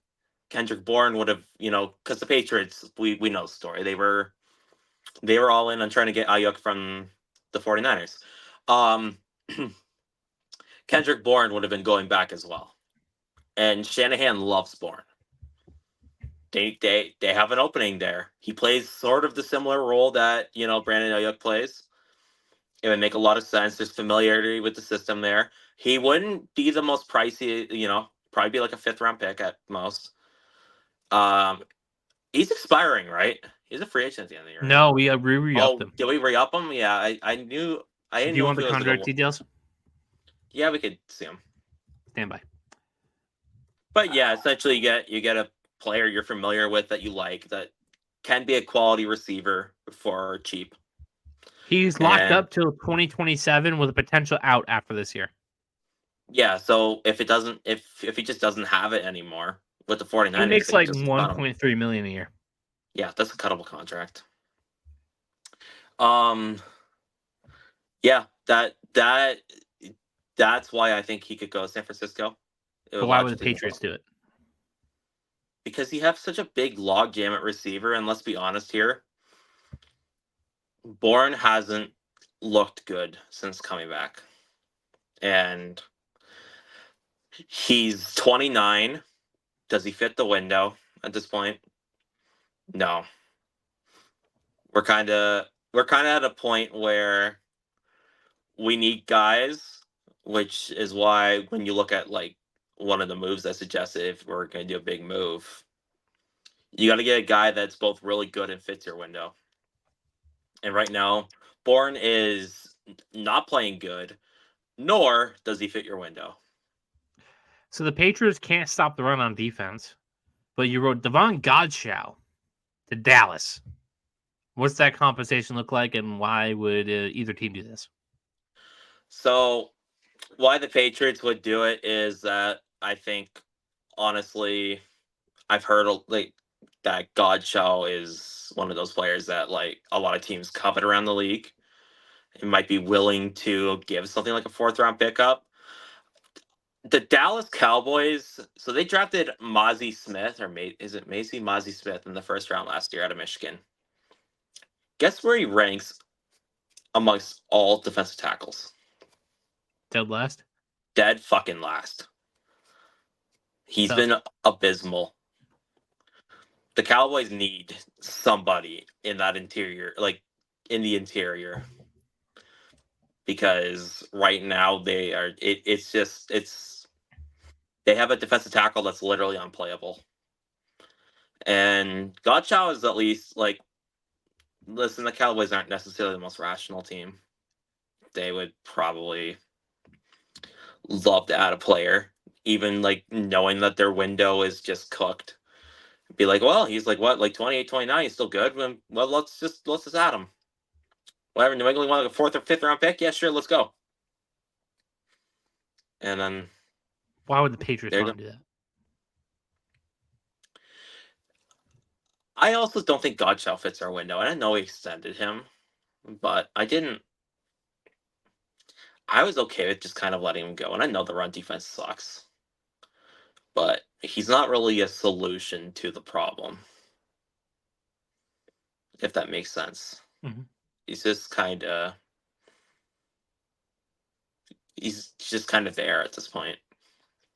Kendrick Bourne would have, because the Patriots, we know the story. They were all in on trying to get Ayuk from the 49ers. Kendrick Bourne would have been going back as well. And Shanahan loves Bourne. They have an opening there. He plays sort of the similar role that, Brandon Ayuk plays. It would make a lot of sense. There's familiarity with the system there. He wouldn't be the most pricey, probably be like a 5th-round pick at most. He's expiring, right? He's a free agent at the end of the year. No, we re-upped him. Did we re-up him? Yeah, I knew. I didn't Do you know want if the it was contract details? Yeah, we could see him. Stand by. But yeah, essentially you get a player you're familiar with that you like that can be a quality receiver for cheap. He's locked up till 2027 with a potential out after this year. Yeah, so if he just doesn't have it anymore with the 49ers, he makes like $1.3 million a year. Yeah, that's a cuttable contract. Yeah, that's why I think he could go to San Francisco. But why would the Patriots do it? Because you have such a big logjam at receiver, and let's be honest here, Bourne hasn't looked good since coming back. And he's 29. Does he fit the window at this point? No. We're kind of at a point where we need guys, which is why when you look at like one of the moves that suggested if we're going to do a big move, you got to get a guy that's both really good and fits your window. And right now, Bourne is not playing good, nor does he fit your window. So the Patriots can't stop the run on defense, but you wrote Devon Godchaux to Dallas. What's that compensation look like, and why would either team do this? So why the Patriots would do it is that I think, honestly, I've heard like that Godchaux is one of those players that like a lot of teams covet around the league and might be willing to give something like a 4th-round pickup. The Dallas Cowboys, so they drafted Mazi Smith, or is it Mazi Smith in the 1st round last year out of Michigan. Guess where he ranks amongst all defensive tackles? Dead last? Dead fucking last. He's been abysmal. The Cowboys need somebody in that interior, like in the interior, because right now they are. They have a defensive tackle that's literally unplayable, and Godchaux is at least like. Listen, the Cowboys aren't necessarily the most rational team. They would probably love to add a player, even like knowing that their window is just cooked. Be like, well, he's like what, like 28, 29, he's still good. Well, let's just add him. Whatever, New England want like a 4th or 5th-round pick? Yeah, sure, let's go. And then why would the Patriots want to do that? I also don't think Godchaux fits our window, and I know we extended him, but I was okay with just kind of letting him go, and I know the run defense sucks, but he's not really a solution to the problem, if that makes sense. Mm-hmm. He's just kind of there at this point,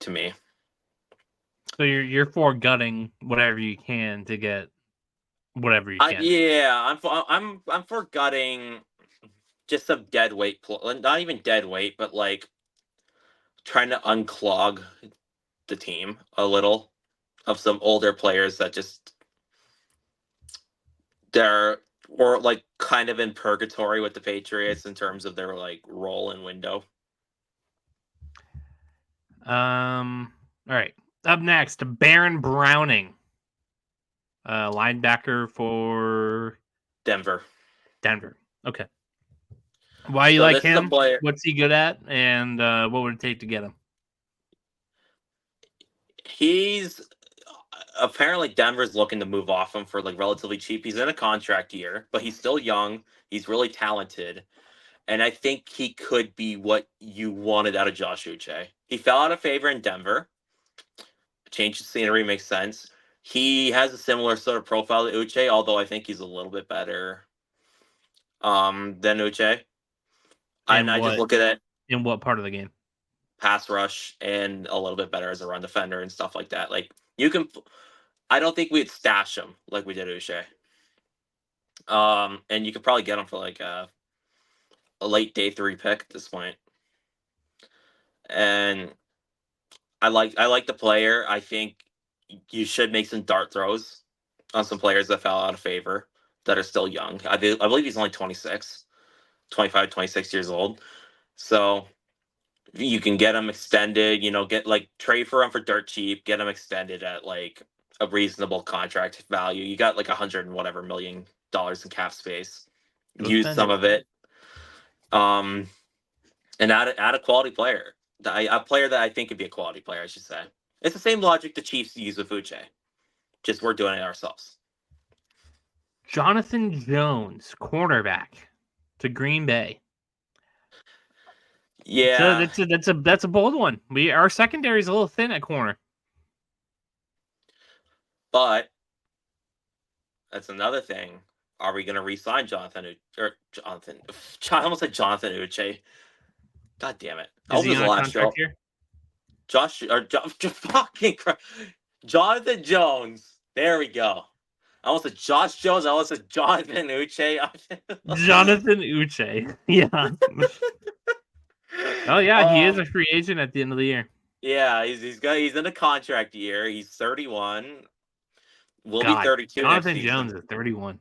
to me. So you're for gutting whatever you can to get whatever you can. I'm for gutting just some dead weight, not even dead weight, but like trying to unclog the team a little of some older players that just or like kind of in purgatory with the Patriots in terms of their like role and window. All right. Up next, Baron Browning, linebacker for Denver. Okay. Why you So like this is a him? player. What's he good at? And what would it take to get him? He's apparently Denver's looking to move off him for like relatively cheap. He's in a contract year, but he's still young. He's really talented. And I think he could be what you wanted out of Josh Uche. He fell out of favor in Denver. Change of scenery makes sense. He has a similar sort of profile to Uche, although I think he's a little bit better than Uche. And And I just what look at it, in what part of the game? pass rush and a little bit better as a run defender and stuff like that. Like you can, I don't think we'd stash him like we did Uche. And you could probably get him for like a late day 3 pick at this point. And I like the player. I think you should make some dart throws on some players that fell out of favor that are still young. I believe he's only 25, 26 years old. So you can get him extended, get like trade for him for dirt cheap, get him extended at like a reasonable contract value. You got like 100 and whatever $1 million in cap space. Go Use spend some it. of it. And add a quality player. A player that I think could be a quality player, I should say. It's the same logic the Chiefs use with Uche. Just we're doing it ourselves. Jonathan Jones, cornerback to Green Bay. Yeah, So that's a bold one. Our secondary is a little thin at corner. but that's another thing. Are we going to re-sign Jonathan? I almost said Jonathan Uche. God damn it! I Is hope he this is on the a last contract show. here? Fucking Christ. Jonathan Jones. There we go. I almost said Josh Jones. I almost said Jonathan Uche. Jonathan Uche. Yeah. Oh yeah, he is a free agent at the end of the year. Yeah, he's in a contract year. He's 31. Will be God, 32 next Jonathan season. Jones is 31.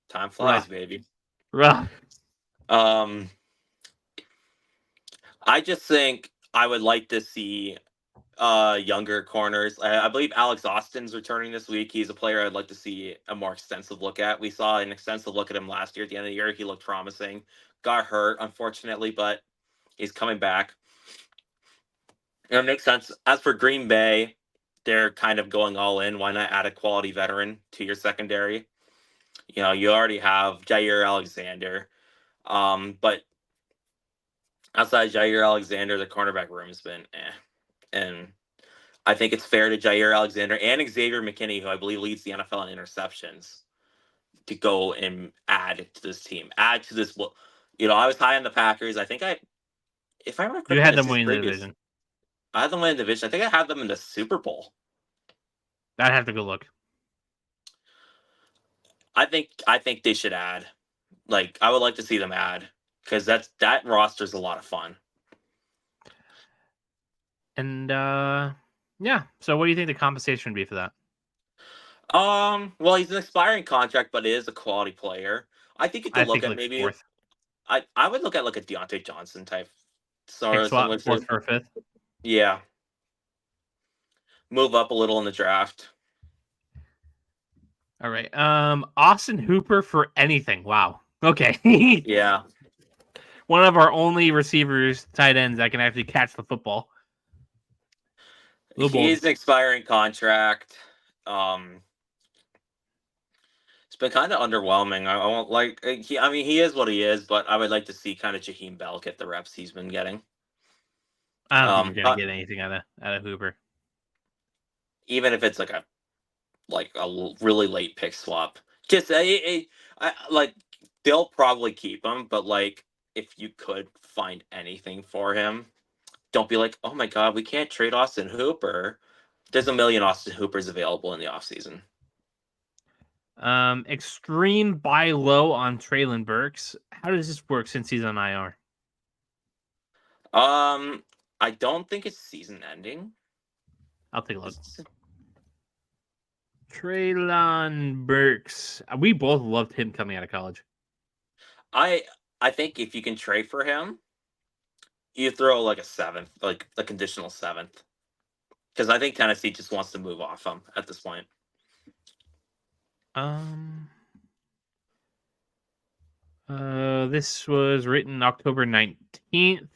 Time flies, Rough. baby. Rough. I just think I would like to see younger corners. I believe Alex Austin's returning this week. He's a player I'd like to see a more extensive look at. We saw an extensive look at him last year. At the end of the year, he looked promising. Got hurt, unfortunately, but he's coming back. It makes sense. As for Green Bay, they're kind of going all in. Why not add a quality veteran to your secondary? You already have Jair Alexander. But outside Jair Alexander, the cornerback room has been eh. And I think it's fair to Jair Alexander and Xavier McKinney, who I believe leads the NFL in interceptions, to go and add to this team. Add to this. I was high on the Packers. I think if I remember You correctly, had this them is winning the previous. division. I had them win the division. I think I had them in the Super Bowl. I'd have to go look. I think they should add. Like, I would like to see them add because that roster's a lot of fun. And yeah. So what do you think the compensation would be for that? Well, he's an expiring contract, but he is a quality player. I think you could look at like maybe. fourth. I would look at like a Deontay Johnson type, sort Pick of swap, similar fourth to. for a fifth. Yeah. Move up a little in the draft. All right. Austin Hooper for anything. Wow. Okay. Yeah. One of our only receivers, tight ends that can actually catch the football. He's an expiring contract. It's been kind of underwhelming. I won't like. He is what he is, but I would like to see kind of Jaheim Bell get the reps he's been getting. I don't think you're gonna get anything out of Hooper. Even if it's like a really late pick swap. Just like they'll probably keep him, but like if you could find anything for him, don't be like, oh my god, we can't trade Austin Hooper. There's a million Austin Hoopers available in the offseason. Extreme buy low on Treylon Burks. How does this work since he's on IR? I don't think it's season ending. I'll take a look. Treylon Burks. We both loved him coming out of college. I think if you can trade for him, you throw like a seventh, like a conditional seventh. Because I think Tennessee just wants to move off him at this point. This was written October 19th.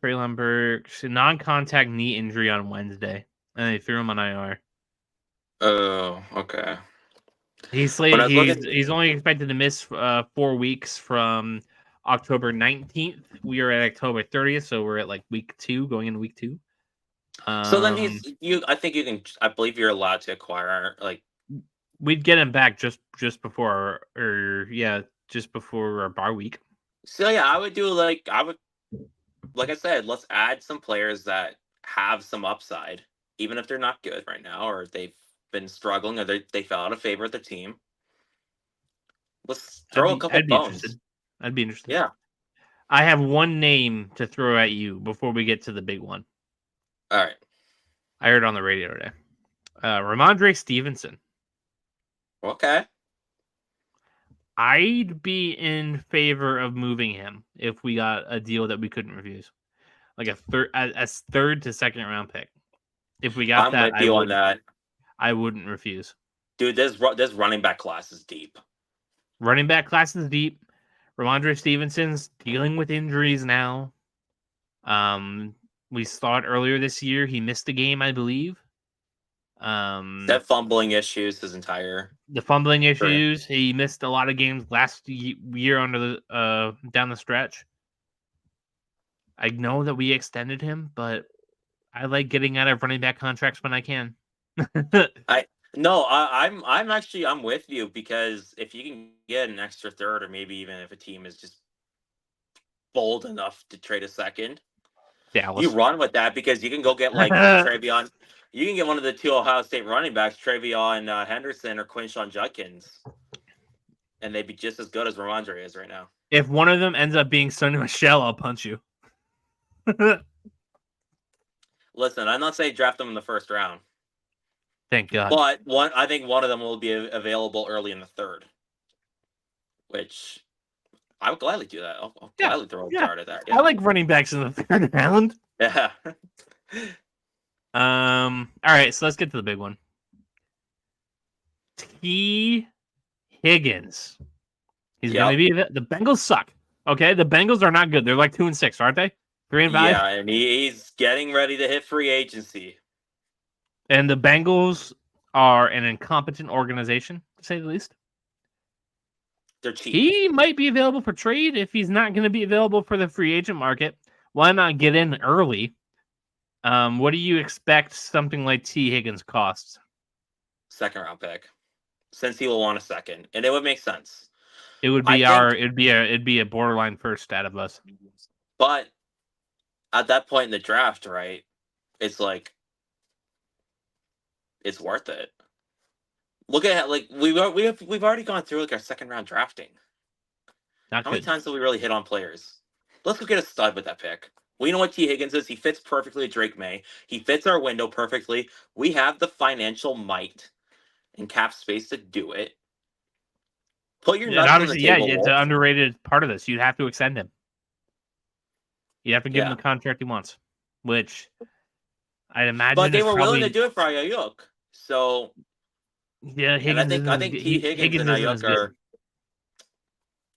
Traylon Burks, non-contact knee injury on Wednesday, and they threw him on IR. Oh, okay. He's only expected to miss 4 weeks from October 19th. We are at October 30th, so we're at like week 2, going into week 2. So then I think you can. I believe you're allowed to acquire like. We'd get him back just before just before our bar week. So yeah, I would like I said, let's add some players that have some upside, even if they're not good right now, or they've been struggling, or they fell out of favor with the team. Let's throw a couple bones. I'd be interested. Yeah. I have one name to throw at you before we get to the big one. All right. I heard it on the radio today. Ramondre Stevenson. Okay. I'd be in favor of moving him if we got a deal that we couldn't refuse, like a third to second round pick. If we got I'm with you on that. I wouldn't refuse. Dude, this running back class is deep. Running back class is deep. Ramondre Stevenson's dealing with injuries now. We saw it earlier this year. He missed a game, I believe. That fumbling issues his entire. The fumbling issues. He missed a lot of games last year under the down the stretch. I know that we extended him, but I like getting out of running back contracts when I can. I'm with you, because if you can get an extra third, or maybe even if a team is just bold enough to trade a second, you run with that, because you can go get like Travion. You can get one of the 2 Ohio State running backs, Travion Henderson or Quinshon Judkins, and they'd be just as good as Ramondre is right now. If one of them ends up being Sonny Michel, I'll punch you. Listen, I'm not saying draft them in the first round. Thank God. But I think one of them will be available early in the third, which I would gladly do that. I'll gladly throw a dart at that. Yeah. I like running backs in the third round. Yeah. All right, so let's get to the big one. T. Higgins. He's going to be the Bengals suck. Okay, the Bengals are not good. They're like 2-6, aren't they? 3-5. Yeah, and he's getting ready to hit free agency. And the Bengals are an incompetent organization, to say the least. They're cheap. He might be available for trade. If he's not going to be available for the free agent market, why not get in early? What do you expect something like T. Higgins costs? Second round pick, since he will want a second, and it would make sense. It would be it'd be a borderline first out of us. But at that point in the draft, right? It's like it's worth it. Look at like we've already gone through like our second round drafting. How many times do we really hit on players? Let's go get a stud with that pick. We know what T. Higgins is. He fits perfectly with Drake Maye. He fits our window perfectly. We have the financial might and cap space to do it. Put your nuts on the table. Yeah, it's an underrated part of this. You'd have to extend him. You have to give him the contract he wants, which I'd imagine. But they were willing to do it for Ayuk. So yeah, Higgins. I think T. Higgins and Ayuk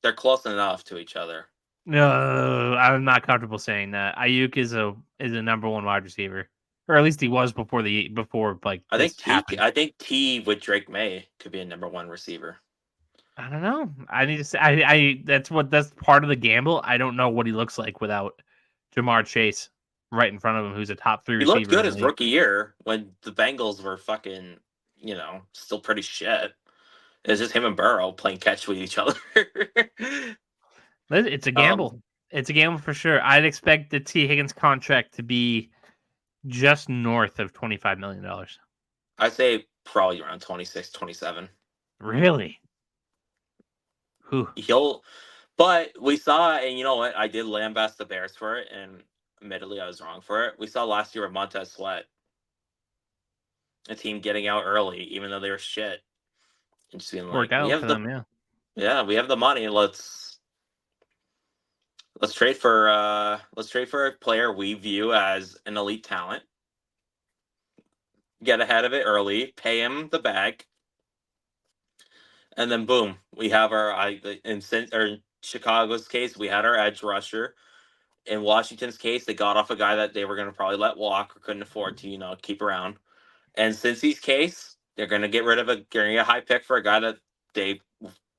they're close enough to each other. No, I'm not comfortable saying that. Ayuk is a number one wide receiver, or at least he was before like. I think T with Drake Maye could be a number one receiver. I don't know. I need to say that's part of the gamble. I don't know what he looks like without Jamar Chase right in front of him, who's a top 3 receiver. He looked good his rookie year when the Bengals were fucking, still pretty shit. It was just him and Burrow playing catch with each other. It's a gamble. It's a gamble for sure. I'd expect the T. Higgins contract to be just north of $25 million. I'd say probably around 26, 27. Really? But we saw, and you know what? I did lambast the Bears for it, and admittedly I was wrong for it. We saw last year with Montez Sweat, a team getting out early, even though they were shit. And just being worked out for them, yeah. Yeah, we have the money. Let's Let's trade for a player we view as an elite talent. Get ahead of it early, pay him the bag, and then boom, we have in Chicago's case, we had our edge rusher. In Washington's case, they got off a guy that they were going to probably let walk or couldn't afford to keep around. And Cincy's case, they're going to get rid of a high pick for a guy that they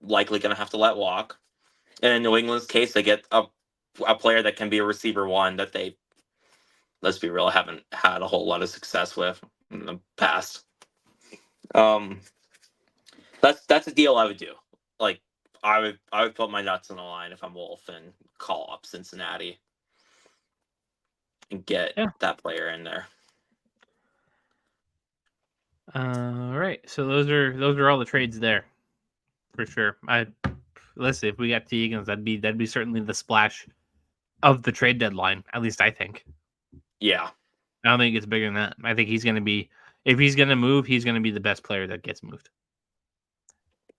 likely going to have to let walk. And in New England's case, they get a player that can be a receiver one that they, let's be real, haven't had a whole lot of success with in the past. That's a deal I would do. Like I would put my nuts on the line if I'm Wolf and call up Cincinnati and get that player in there. All right, so those are all the trades there, for sure. Listen, if we got T. Higgins, that'd be certainly the splash of the trade deadline. At least I think. Yeah, I don't think it's bigger than that. I think he's going to be, if he's going to move, he's going to be the best player that gets moved.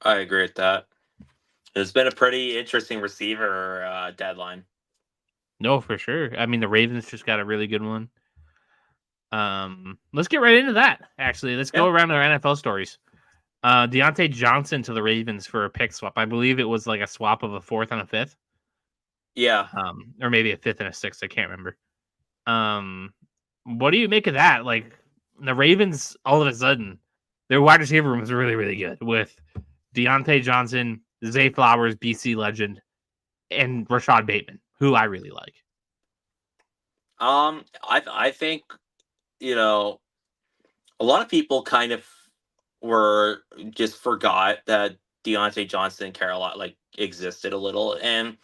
I agree with that. It's been a pretty interesting receiver deadline. No, for sure. I mean, the Ravens just got a really good one. Let's get right into that. Actually, let's go around our NFL stories. Deontay Johnson to the Ravens for a pick swap. I believe it was like a swap of a 4th and a 5th. Yeah. Or maybe a 5th and a 6th. I can't remember. What do you make of that? Like the Ravens, all of a sudden, their wide receiver room is really, really good with Deontay Johnson, Zay Flowers, BC legend, and Rashad Bateman, who I really like. I think a lot of people kind of were just forgot that Deontay Johnson in Carolina existed a little, and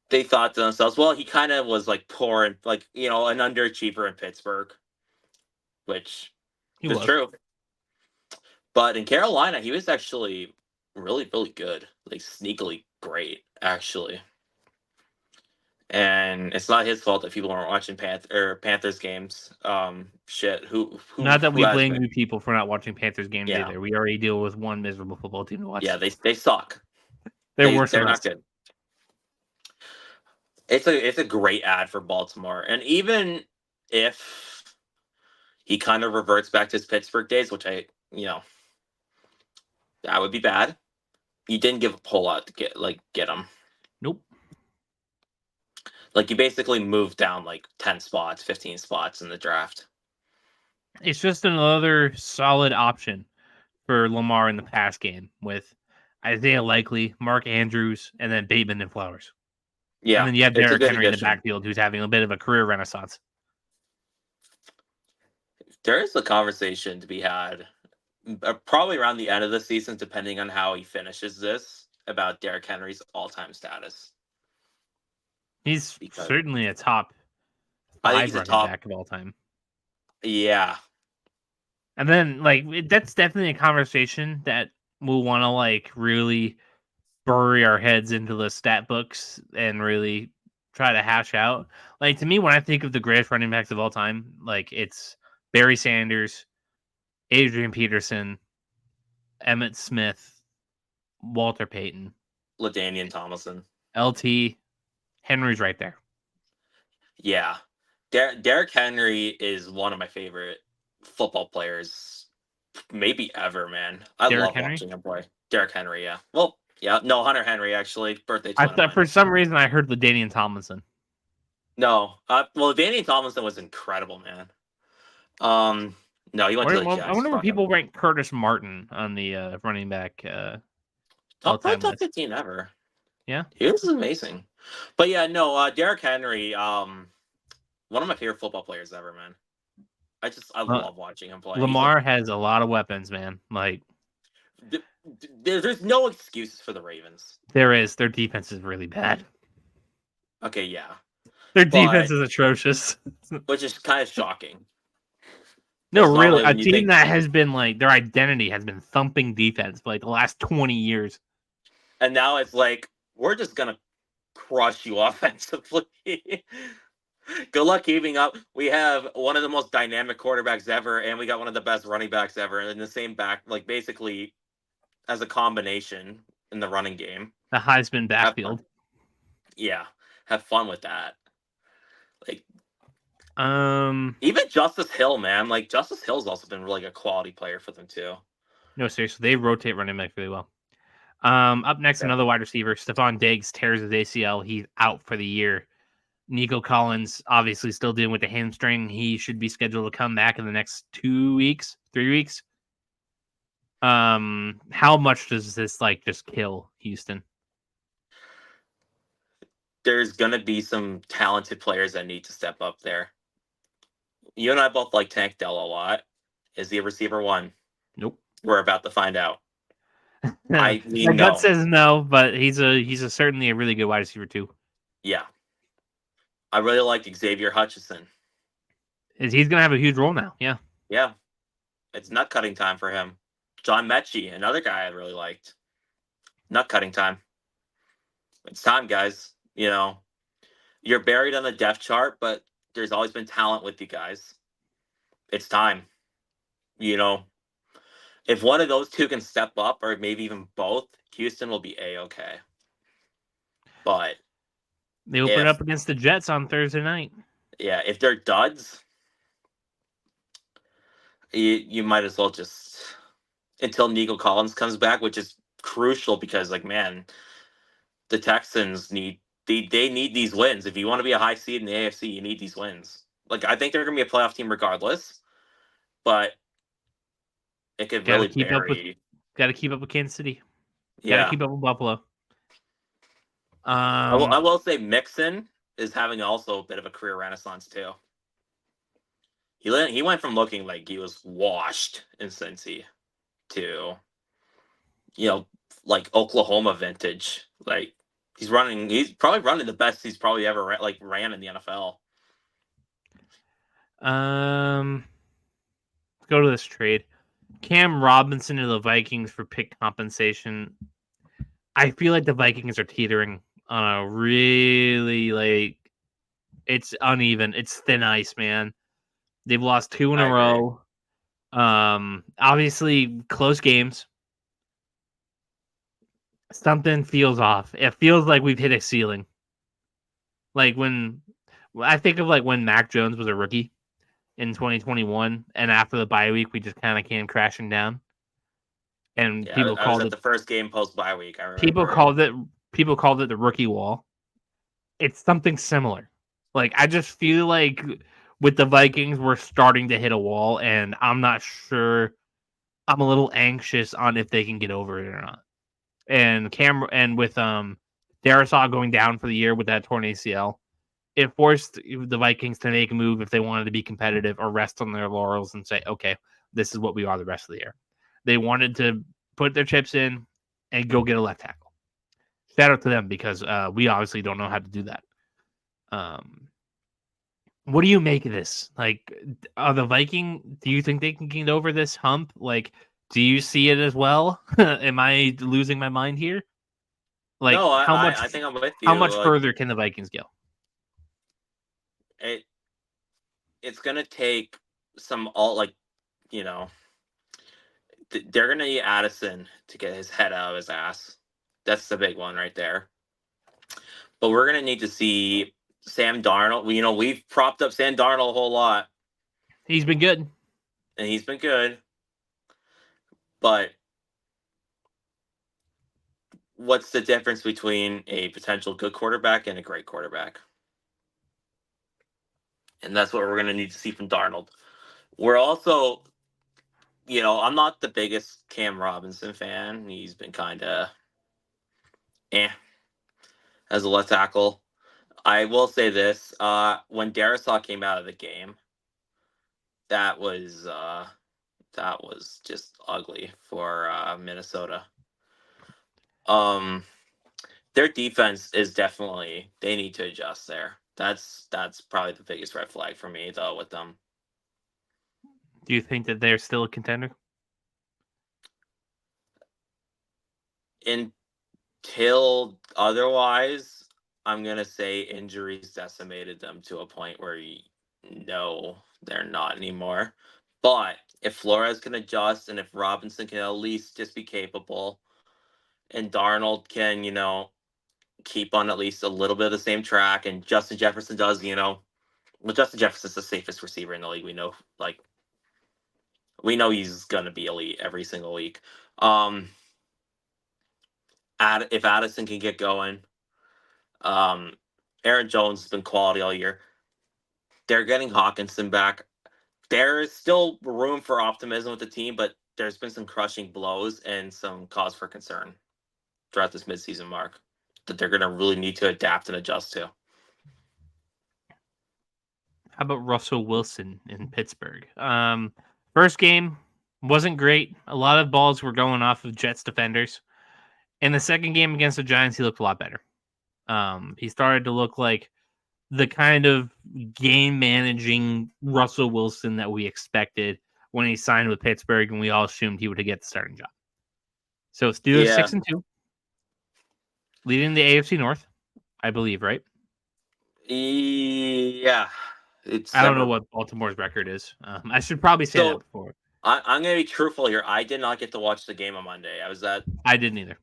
they thought to themselves, well, he kind of was poor and an underachiever in Pittsburgh, which is true. But in Carolina, he was actually really, really good, sneakily great, actually. And it's not his fault that people aren't watching Panthers games. Who not that who we has blame been? you people for not watching Panthers games either. We already deal with one miserable football team to watch. Yeah, they suck. They're worse than us. Not good. It's a great ad for Baltimore, and even if he kind of reverts back to his Pittsburgh days, which that would be bad. You didn't give a whole lot to get him. Nope. You basically moved down 10 spots, 15 spots in the draft. It's just another solid option for Lamar in the pass game with Isaiah Likely, Mark Andrews, and then Bateman and Flowers. Yeah. And then you have Derrick Henry in the backfield, who's having a bit of a career renaissance. There is a conversation to be had, probably around the end of the season, depending on how he finishes this, about Derrick Henry's all-time status. He's certainly a top 5 running back of all time. Yeah. And then, that's definitely a conversation that we'll want to, really bury our heads into the stat books and really try to hash out. To me, when I think of the greatest running backs of all time, it's Barry Sanders, Adrian Peterson, Emmitt Smith, Walter Payton, LaDainian Tomlinson, LT, Henry's right there. Yeah. Derrick Henry is one of my favorite football players maybe ever, man. I love watching him play. Derrick Henry, yeah. Well, yeah, no, Hunter Henry, actually. Birthday twin. I thought for some reason I heard LaDainian Tomlinson. No. Well, LaDainian Tomlinson was incredible, man. No, he went to the Jets. I wonder where people rank Curtis Martin on the running back top 15 ever. Yeah. He was amazing. But yeah, no, Derrick Henry, one of my favorite football players ever, man. I love watching him play. Lamar has a lot of weapons, man. There's no excuses for the Ravens. There is. Their defense is really bad. Okay, yeah. Their defense is atrocious. Which is kind of shocking. No, really. A team that has been their identity has been thumping defense for the last 20 years. And now it's we're just going to crush you offensively. Good luck keeping up. We have one of the most dynamic quarterbacks ever, and we got one of the best running backs ever in the same back, basically as a combination in the running game. The Heisman backfield. Yeah. have fun with that. Like No, even Justice Hill, man. Like Justice Hill's also been really a quality player for them too. seriously, they rotate running back really well. Up next, Yeah. another wide receiver, Stephon Diggs tears his ACL. He's out for the year. Nico Collins obviously still dealing with the hamstring. He should be scheduled to come back in the next 2 weeks, 3 weeks. How much does this just kill Houston? There's gonna be some talented players that need to step up there. You and I both like Tank Dell a lot. Is he a receiver one? Nope. We're about to find out. My gut says no, but he's certainly a really good wide receiver too. Yeah. I really like Xavier Hutchinson. He's gonna have a huge role now. Yeah. Yeah. It's nut cutting time for him. John Mechie, another guy I really liked. Nut cutting time. It's time, guys. You're buried on the depth chart, but there's always been talent with you guys. It's time. If one of those two can step up, or maybe even both, Houston will be A-okay. But they open up against the Jets on Thursday night. Yeah, if they're duds, you might as well just until Nico Collins comes back, which is crucial because, the Texans need these wins. If you want to be a high seed in the AFC, you need these wins. I think they're going to be a playoff team regardless, but it could really vary. Got to keep up with Kansas City. Yeah, got to keep up with Buffalo. I will say Mixon is having also a bit of a career renaissance too. He went from looking like he was washed in Cincy to, Oklahoma vintage. He's probably running the best he's probably ever ran in the NFL. Let's go to this trade. Cam Robinson to the Vikings for pick compensation. I feel like the Vikings are teetering on a really it's uneven. It's thin ice, man. They've lost 2 in a row. Obviously close games. Something feels off. It feels like we've hit a ceiling. When I think of when Mac Jones was a rookie in 2021, and after the bye week, we just kind of came crashing down. And people called it the first game post bye week. I remember. People called it the rookie wall. It's something similar. I just feel like with the Vikings, we're starting to hit a wall, and I'm not sure. I'm a little anxious on if they can get over it or not. And with Darisaw going down for the year with that torn ACL, it forced the Vikings to make a move if they wanted to be competitive or rest on their laurels and say, okay, this is what we are the rest of the year. They wanted to put their chips in and go get a left tackle. Shout out to them because we obviously don't know how to do that. What do you make of this? Are the Viking? Do you think they can get over this hump? Do you see it as well? Am I losing my mind here? No, I think I'm with you. How much further can the Vikings go? It's gonna take some they're gonna need Addison to get his head out of his ass. That's the big one right there. But we're gonna need to see Sam Darnold. We've propped up Sam Darnold a whole lot. He's been good. But what's the difference between a potential good quarterback and a great quarterback? And that's what we're going to need to see from Darnold. We're also, I'm not the biggest Cam Robinson fan. He's been kind of as a left tackle. I will say this. When Darisaw came out of the game, that was just ugly for Minnesota. Their defense is definitely, they need to adjust there. That's probably the biggest red flag for me though with them. Do you think that they're still a contender? Until otherwise, I'm gonna say injuries decimated them to a point where no, they're not anymore. But if Flores can adjust and if Robinson can at least just be capable, and Darnold can, keep on at least a little bit of the same track, and Justin Jefferson does, Justin Jefferson's the safest receiver in the league. We know he's gonna be elite every single week. If Addison can get going, Aaron Jones has been quality all year. They're getting Hawkinson back. There is still room for optimism with the team, but there's been some crushing blows and some cause for concern throughout this midseason mark that they're going to really need to adapt and adjust to. How about Russell Wilson in Pittsburgh? First game wasn't great. A lot of balls were going off of Jets defenders. In the second game against the Giants, he looked a lot better. He started to look like the kind of game managing Russell Wilson that we expected when he signed with Pittsburgh, and we all assumed he would get the starting job. So Steelers 6-2, leading the AFC North, I believe, right? Yeah. I don't know what Baltimore's record is. I should probably say that before. I'm going to be truthful here. I did not get to watch the game on Monday. I didn't either.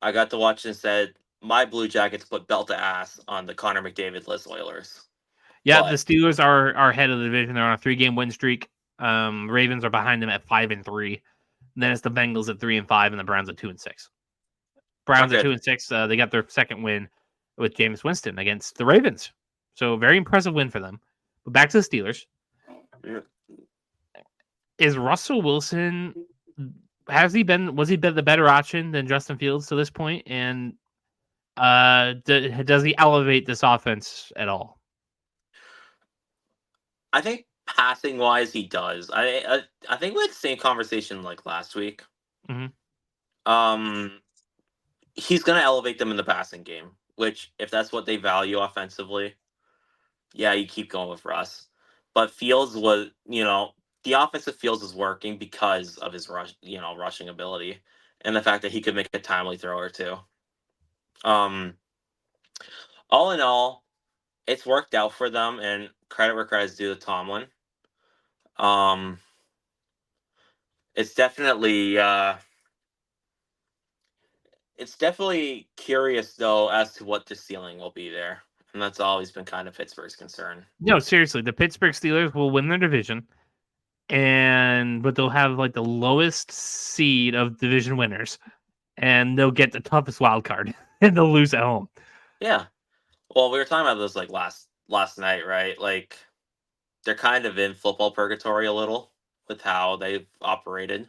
I got to watch instead. My Blue Jackets put belt to ass on the Connor McDavid-less Oilers. Yeah, the Steelers are head of the division. They're on a 3-game win streak. Ravens are behind them at 5-3. Then it's the Bengals at 3-5, and the Browns at 2-6. Browns at 2-6. They got their second win with Jameis Winston against the Ravens. So very impressive win for them. But back to the Steelers. Yeah. Is Russell Wilson? Was he been the better option than Justin Fields to this point? And does he elevate this offense at all? I think passing wise, he does. I think we had the same conversation like last week. Mm-hmm. He's going to elevate them in the passing game, which if that's what they value offensively, yeah, you keep going with Russ. But Fields was, the offensive Fields is working because of his rushing ability and the fact that he could make a timely throw or two. All in all, it's worked out for them, and credit where credit's due to Tomlin. It's definitely curious though as to what the ceiling will be there, and that's always been kind of Pittsburgh's concern. No, seriously, the Pittsburgh Steelers will win their division, but they'll have like the lowest seed of division winners, and they'll get the toughest wild card, and they'll lose at home. Yeah. Well, we were talking about this like last night, right? Like they're kind of in football purgatory a little with how they've operated,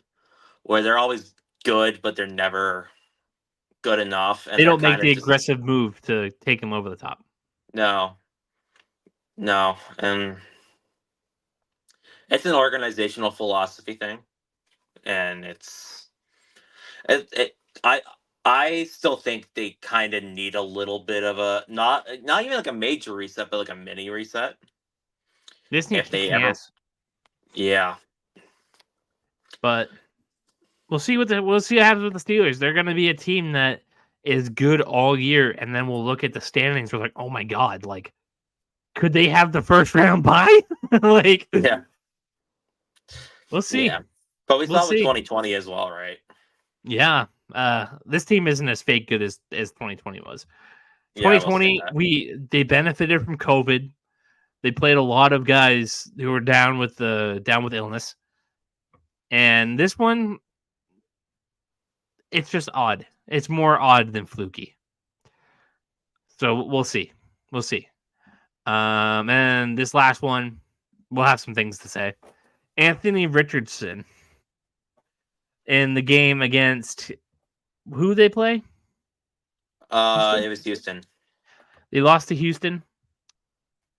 where they're always good, but they're never good enough. And they don't make the aggressive move to take them over the top. No. And it's an organizational philosophy thing. And I still think they kind of need a little bit of a not even like a major reset, but like a mini reset. This needs to pass. Yeah. But we'll see what happens with the Steelers. They're going to be a team that is good all year, and then we'll look at the standings. We're like, oh my god, like, could they have the first round bye? Like, yeah, we'll see. Yeah. But we saw with 2020 as well, right? Yeah. This team isn't as fake good as 2020 was. 2020, they benefited from COVID. They played a lot of guys who were down with illness, and this one, it's just odd. It's more odd than fluky. So we'll see. And this last one, we'll have some things to say. Anthony Richardson in the game against who they play? It was Houston. They lost to Houston.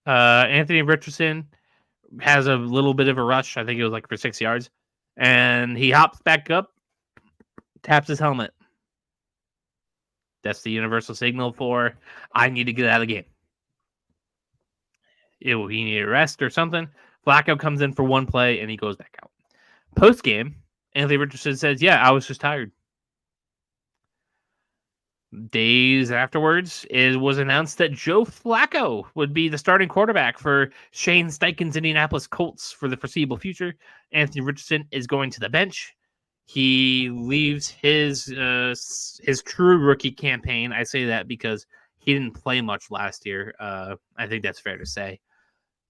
Anthony Richardson has a little bit of a rush. I think it was like for 6 yards. And he hops back up, taps his helmet. That's the universal signal for, I need to get out of the game. He needed a rest or something. Flacco comes in for one play, and he goes back out. Post-game, Anthony Richardson says, yeah, I was just tired. Days afterwards, it was announced that Joe Flacco would be the starting quarterback for Shane Steichen's Indianapolis Colts for the foreseeable future. Anthony Richardson is going to the bench. He leaves his true rookie campaign. I say that because he didn't play much last year. I think that's fair to say.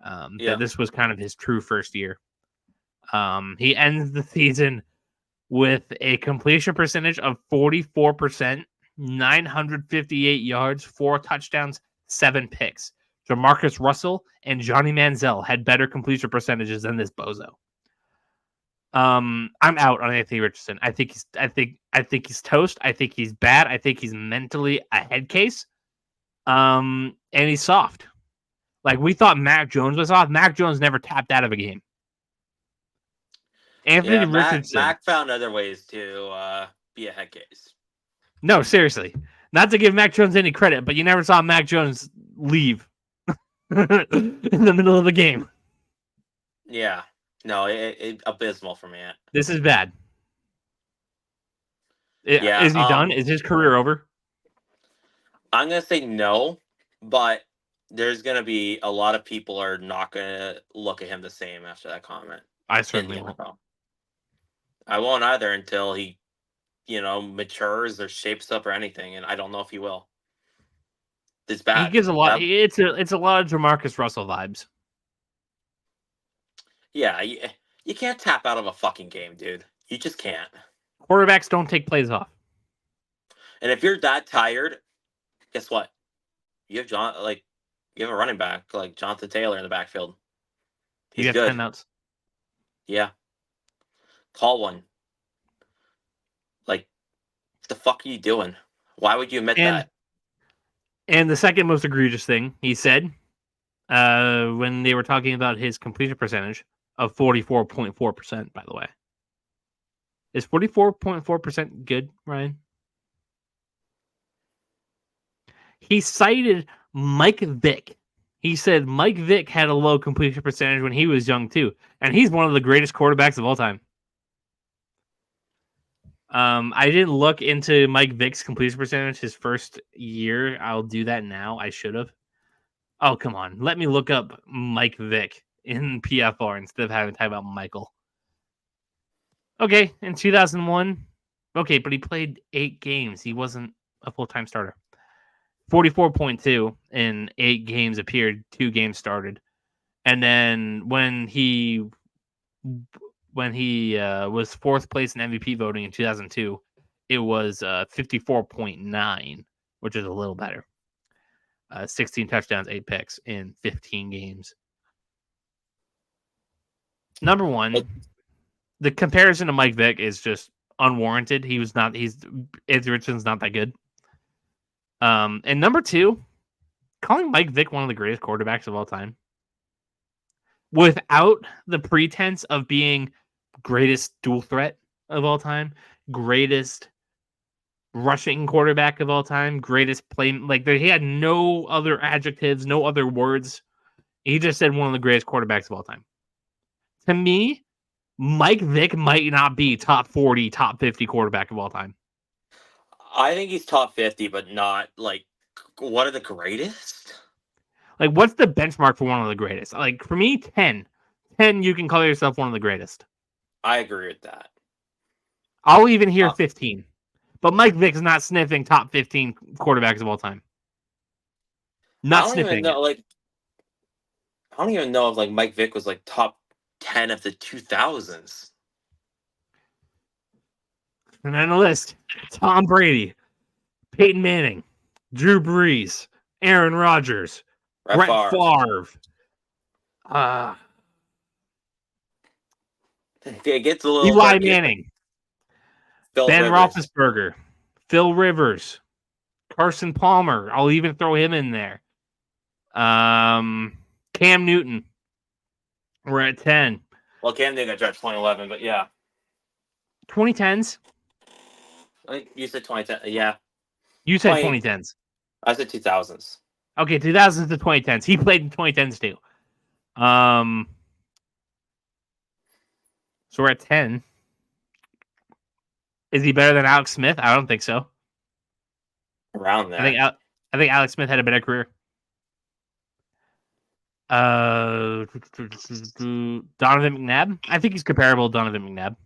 That this was kind of his true first year. He ends the season with a completion percentage of 44%, 958 yards, 4 touchdowns, 7 picks. Jamarcus Russell and Johnny Manziel had better completion percentages than this bozo. I'm out on Anthony Richardson. I think he's toast. I think he's bad. I think he's mentally a head case. And he's soft. Like we thought Mac Jones was off. Mac Jones never tapped out of a game. Anthony Richardson. Mac found other ways to be a head case. No, seriously. Not to give Mac Jones any credit, but you never saw Mac Jones leave in the middle of the game. Yeah. No, it abysmal for me. This is bad. Is he done? Is his career over? I'm going to say no, but there's going to be a lot of people are not going to look at him the same after that comment. I certainly won't. I won't either until he, matures or shapes up or anything, and I don't know if he will. It's bad. He gives a lot. It's a lot of Jamarcus Russell vibes. Yeah, you can't tap out of a fucking game, dude. You just can't. Quarterbacks don't take plays off. And if you're that tired, guess what? You have you have a running back like Jonathan Taylor in the backfield. He's good. Timeouts. Yeah. Call one. Like, what the fuck are you doing? Why would you admit that? And the second most egregious thing he said, when they were talking about his completion percentage of 44.4%, by the way. Is 44.4% good, Ryan? He cited Mike Vick. He said Mike Vick had a low completion percentage when he was young, too. And he's one of the greatest quarterbacks of all time. I didn't look into Mike Vick's completion percentage his first year. I'll do that now. I should have. Oh, come on. Let me look up Mike Vick in PFR instead of having to type about Michael. Okay, in 2001. Okay, but he played 8 games. He wasn't a full-time starter. 44.2 in 8 games appeared, 2 games started. And then when he was 4th place in MVP voting in 2002, it was 54.9, which is a little better. 16 touchdowns, 8 picks in 15 games. Number one, the comparison to Mike Vick is just unwarranted. Anthony Richardson's not that good. And number two, calling Mike Vick one of the greatest quarterbacks of all time without the pretense of being greatest dual threat of all time, greatest rushing quarterback of all time, greatest play. Like, he had no other adjectives, no other words. He just said one of the greatest quarterbacks of all time. To me, Mike Vick might not be top 40, top 50 quarterback of all time. I think he's top 50, but not like one of the greatest. Like, what's the benchmark for one of the greatest? Like, for me, 10. 10, you can call yourself one of the greatest. I agree with that. I'll even hear 15. But Mike Vick's not sniffing top 15 quarterbacks of all time. Not sniffing. I don't even know if Mike Vick was top 10 of the 2000s. And on the list, Tom Brady, Peyton Manning, Drew Brees, Aaron Rodgers, Brett Favre. It gets a little Eli Manning, Ben Roethlisberger, Phil Rivers, Carson Palmer. I'll even throw him in there. Cam Newton. We're at 10. Well, Cam Newton got drafted 2011, but yeah. 2010s? You said 2010. Yeah. You said 2010s. I said 2000s. Okay, 2000s to 2010s. He played in 2010s too. So we're at 10. Is he better than Alex Smith? I don't think so. Around there. I think Alex Smith had a better career. Donovan McNabb? I think he's comparable to Donovan McNabb.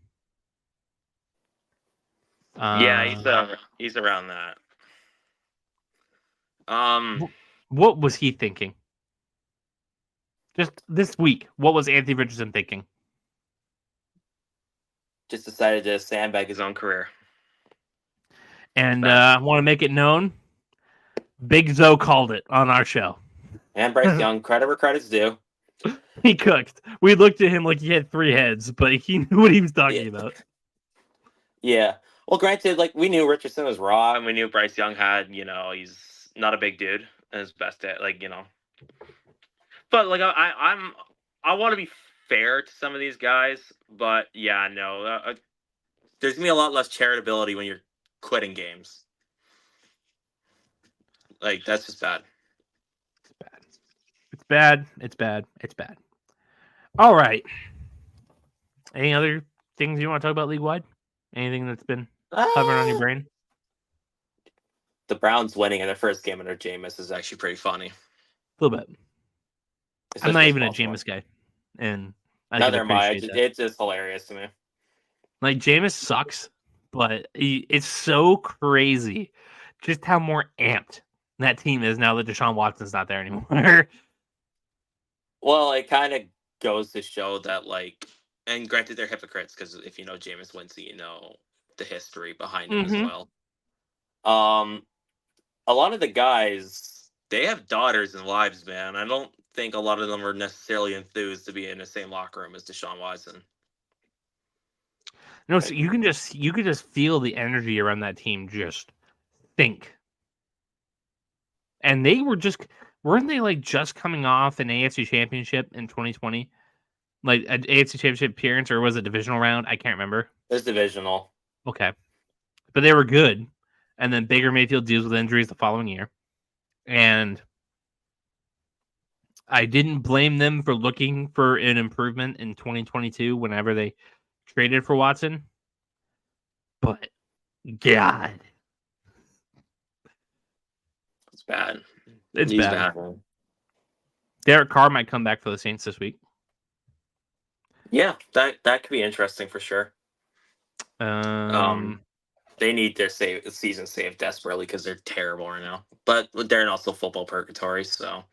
Yeah, he's around that. What was he thinking? Just this week, what was Anthony Richardson thinking? Just decided to sandbag his own career. And I want to make it known, Big Zoe called it on our show. And Bryce Young, credit where credit's due. He cooked. We looked at him like he had 3 heads, but he knew what he was talking about. Yeah. Well, granted, like we knew Richardson was raw, and we knew Bryce Young had, he's not a big dude and his best at, But like I want to be fair to some of these guys, but yeah, no, there's gonna be a lot less charitability when you're quitting games. Like that's just bad. It's bad. It's bad. It's bad. All right. Any other things you want to talk about league wide? Anything that's been hovering on your brain? The Browns winning in their first game under Jameis is actually pretty funny. A little bit. I'm not even a Jameis guy, and neither am I. It's just hilarious to me. Like Jameis sucks, but it's so crazy just how more amped that team is now that Deshaun Watson's not there anymore. Well, it kind of goes to show that, and granted, they're hypocrites because if you know Jameis Winston, you know the history behind him as well. A lot of the guys, they have daughters and wives, man. I don't think a lot of them are necessarily enthused to be in the same locker room as Deshaun Watson. No, so you can just feel the energy around that team. Just think, and they weren't they just coming off an AFC Championship in 2020, like an AFC Championship appearance, or was it divisional round? I can't remember. It was divisional. Okay, but they were good, and then Baker Mayfield deals with injuries the following year, and I didn't blame them for looking for an improvement in 2022 whenever they traded for Watson. But God, it's bad. It's bad. Derek Carr might come back for the Saints this week. Yeah, that could be interesting for sure. They need their season saved desperately because they're terrible right now. But they're in also football purgatory, so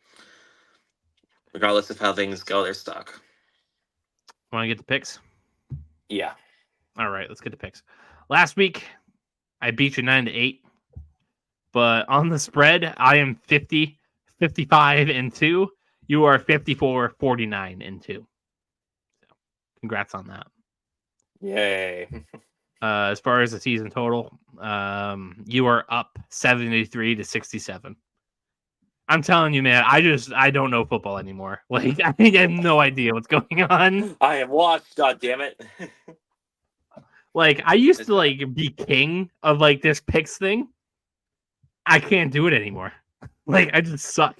regardless of how things go, they're stuck. Want to get the picks? Yeah. All right, let's get the picks. Last week, I beat you 9-8. But on the spread, I am 50, 55-2. You are 54, 49-2. So, congrats on that. Yay. As far as the season total, you are up 73-67. I'm telling you, man, I don't know football anymore. Like, I have no idea what's going on. I have watched, god damn it. Like, I used to be king of this picks thing. I can't do it anymore. Like, I just suck.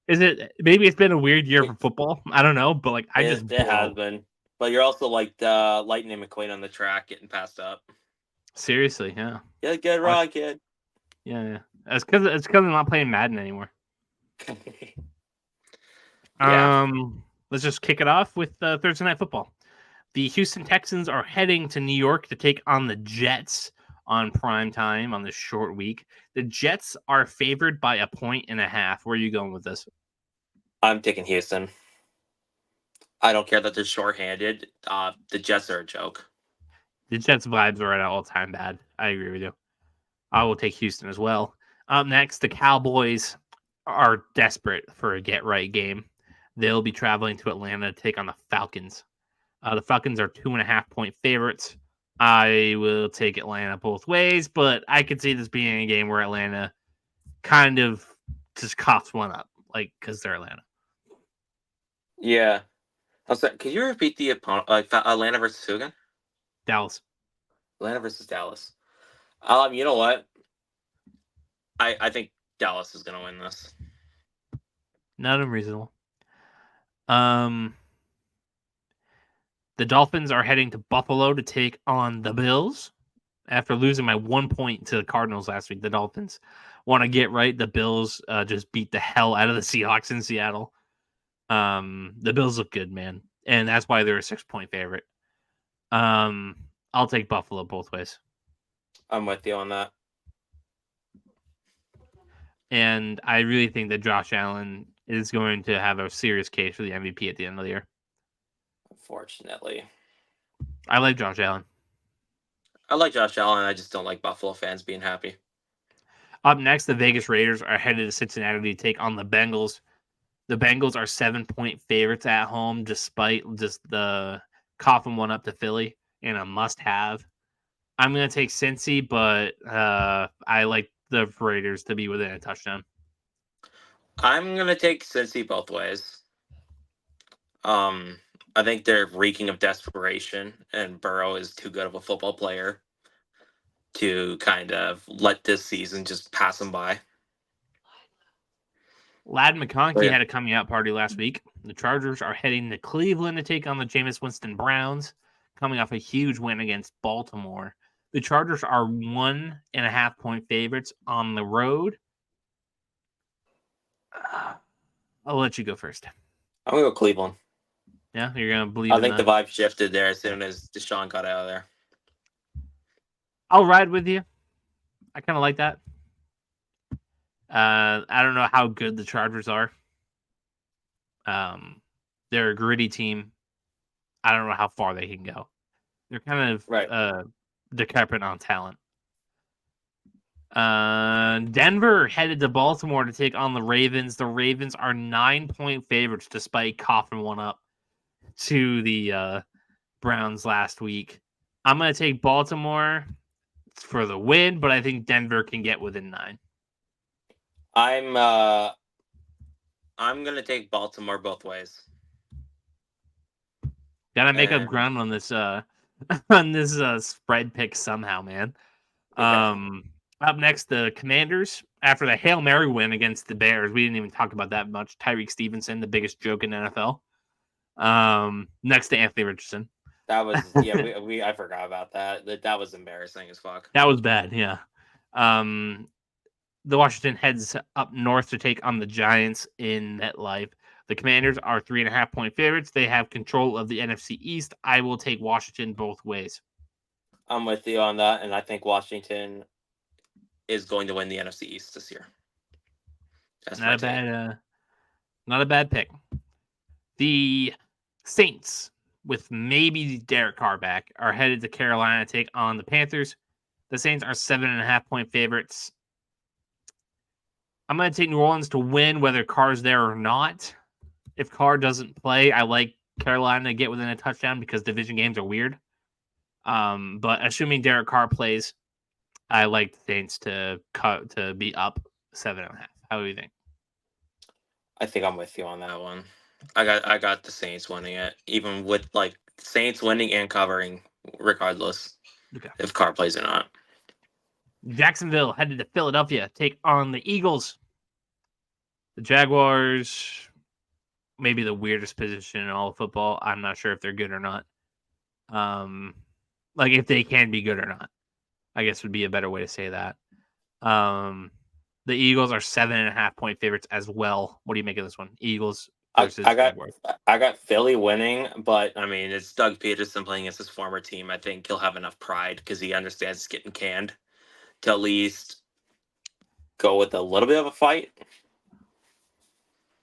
Maybe it's been a weird year for football. I don't know, but it has been. But you're also like the Lightning McQueen on the track getting passed up. Seriously, yeah. Yeah, good run, kid. Yeah. It's because I'm not playing Madden anymore. Yeah. Let's just kick it off with Thursday Night Football. The Houston Texans are heading to New York to take on the Jets on prime time on this short week. The Jets are favored by 1.5. Where are you going with this? I'm taking Houston. I don't care that they're shorthanded. The Jets are a joke. The Jets vibes are at all time bad. I agree with you. I will take Houston as well. Up next, the Cowboys are desperate for a get-right game. They'll be traveling to Atlanta to take on the Falcons. The Falcons are 2.5-point favorites. I will take Atlanta both ways, but I could see this being a game where Atlanta kind of just coughs one up, because they're Atlanta. Yeah. I'm sorry, could you repeat the opponent? Atlanta versus who again? Dallas. Atlanta versus Dallas. You know what? I think Dallas is going to win this. Not unreasonable. The Dolphins are heading to Buffalo to take on the Bills. After losing by 1 point to the Cardinals last week, the Dolphins want to get right. The Bills just beat the hell out of the Seahawks in Seattle. The Bills look good, man. And that's why they're a 6-point favorite. I'll take Buffalo both ways. I'm with you on that. And I really think that Josh Allen is going to have a serious case for the MVP at the end of the year. Unfortunately. I like Josh Allen. I like Josh Allen. I just don't like Buffalo fans being happy. Up next, the Vegas Raiders are headed to Cincinnati to take on the Bengals. The Bengals are 7-point favorites at home, despite just the coughing one up to Philly and a must-have. I'm going to take Cincy, but I like the Raiders to be within a touchdown. I'm gonna take Cincy both ways. I think they're reeking of desperation, and Burrow is too good of a football player to kind of let this season just pass him by. Ladd McConkey Yeah. had a coming out party last week. The Chargers are heading to Cleveland to take on the Jameis Winston Browns, coming off a huge win against Baltimore. The Chargers are 1.5-point favorites on the road. I'll let you go first. I'm gonna go Cleveland. Yeah, you're gonna believe. I think the vibe shifted there as soon as Deshaun got out of there. I'll ride with you. I kind of like that. I don't know how good the Chargers are. They're a gritty team. I don't know how far they can go. They're kind of decrepit on talent. Denver headed to Baltimore to take on the Ravens. The Ravens are 9-point favorites despite coughing one up to the Browns last week. I'm going to take Baltimore for the win, but I think Denver can get within 9. I'm gonna take Baltimore both ways. Gotta make up ground on this on this spread pick somehow, man. Up next, the Commanders, after the Hail Mary win against the Bears. We didn't even talk about that much. Tyreek Stevenson, the biggest joke in the NFL. Next to Anthony Richardson. That was I forgot about that. That was embarrassing as fuck. That was bad, yeah. The Washington heads up north to take on the Giants in MetLife. The Commanders are 3.5-point favorites. They have control of the NFC East. I will take Washington both ways. I'm with you on that, and I think Washington is going to win the NFC East this year. That's not a bad pick. The Saints, with maybe Derek Carr back, are headed to Carolina to take on the Panthers. The Saints are 7.5-point favorites. I'm going to take New Orleans to win, whether Carr's there or not. If Carr doesn't play, I like Carolina to get within a touchdown because division games are weird. But assuming Derek Carr plays, I like the Saints to be up 7.5. How do you think? I think I'm with you on that one. I got the Saints winning it, even with like Saints winning and covering, regardless if Carr plays or not. Jacksonville headed to Philadelphia to take on the Eagles. The Jaguars, maybe the weirdest position in all of football. I'm not sure if they're good or not. Like if they can be good or not, I guess would be a better way to say that. The Eagles are 7.5-point favorites as well. What do you make of this one? Eagles versus Jaguars. I got Philly winning, but I mean it's Doug Peterson playing against his former team. I think he'll have enough pride because he understands it's getting canned to at least go with a little bit of a fight.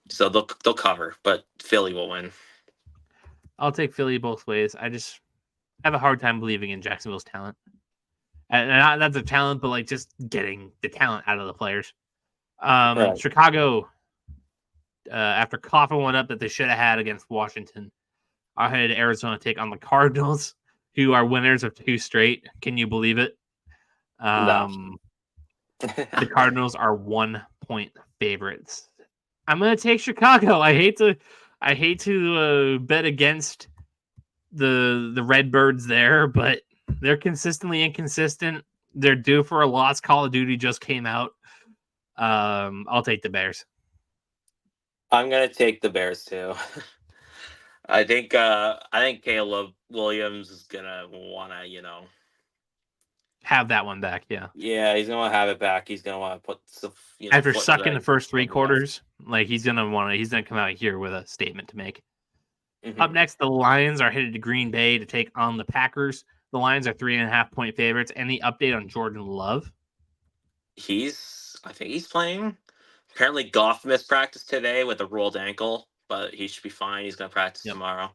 So they'll cover, but Philly will win. I'll take Philly both ways. I just have a hard time believing in Jacksonville's talent. And not that's a talent, but like just getting the talent out of the players. Right. Chicago, after coughing one up that they should have had against Washington, are headed to Arizona to take on the Cardinals, who are winners of 2 straight. Can you believe it? No. The Cardinals are 1-point favorites. I'm going to take Chicago. I hate to bet against the Redbirds there, but they're consistently inconsistent. They're due for a loss. Call of Duty just came out. I'll take the Bears. I'm gonna take the Bears too. I think Caleb Williams is gonna wanna, have that one back. Yeah. Yeah, he's gonna have it back. He's gonna want to put some, after sucking the first 3 quarters. Like he's gonna come out here with a statement to make. Mm-hmm. Up next, the Lions are headed to Green Bay to take on the Packers. The Lions are 3.5-point favorites. Any update on Jordan Love? I think he's playing. Apparently, Goff missed practice today with a rolled ankle, but he should be fine. He's going to practice tomorrow.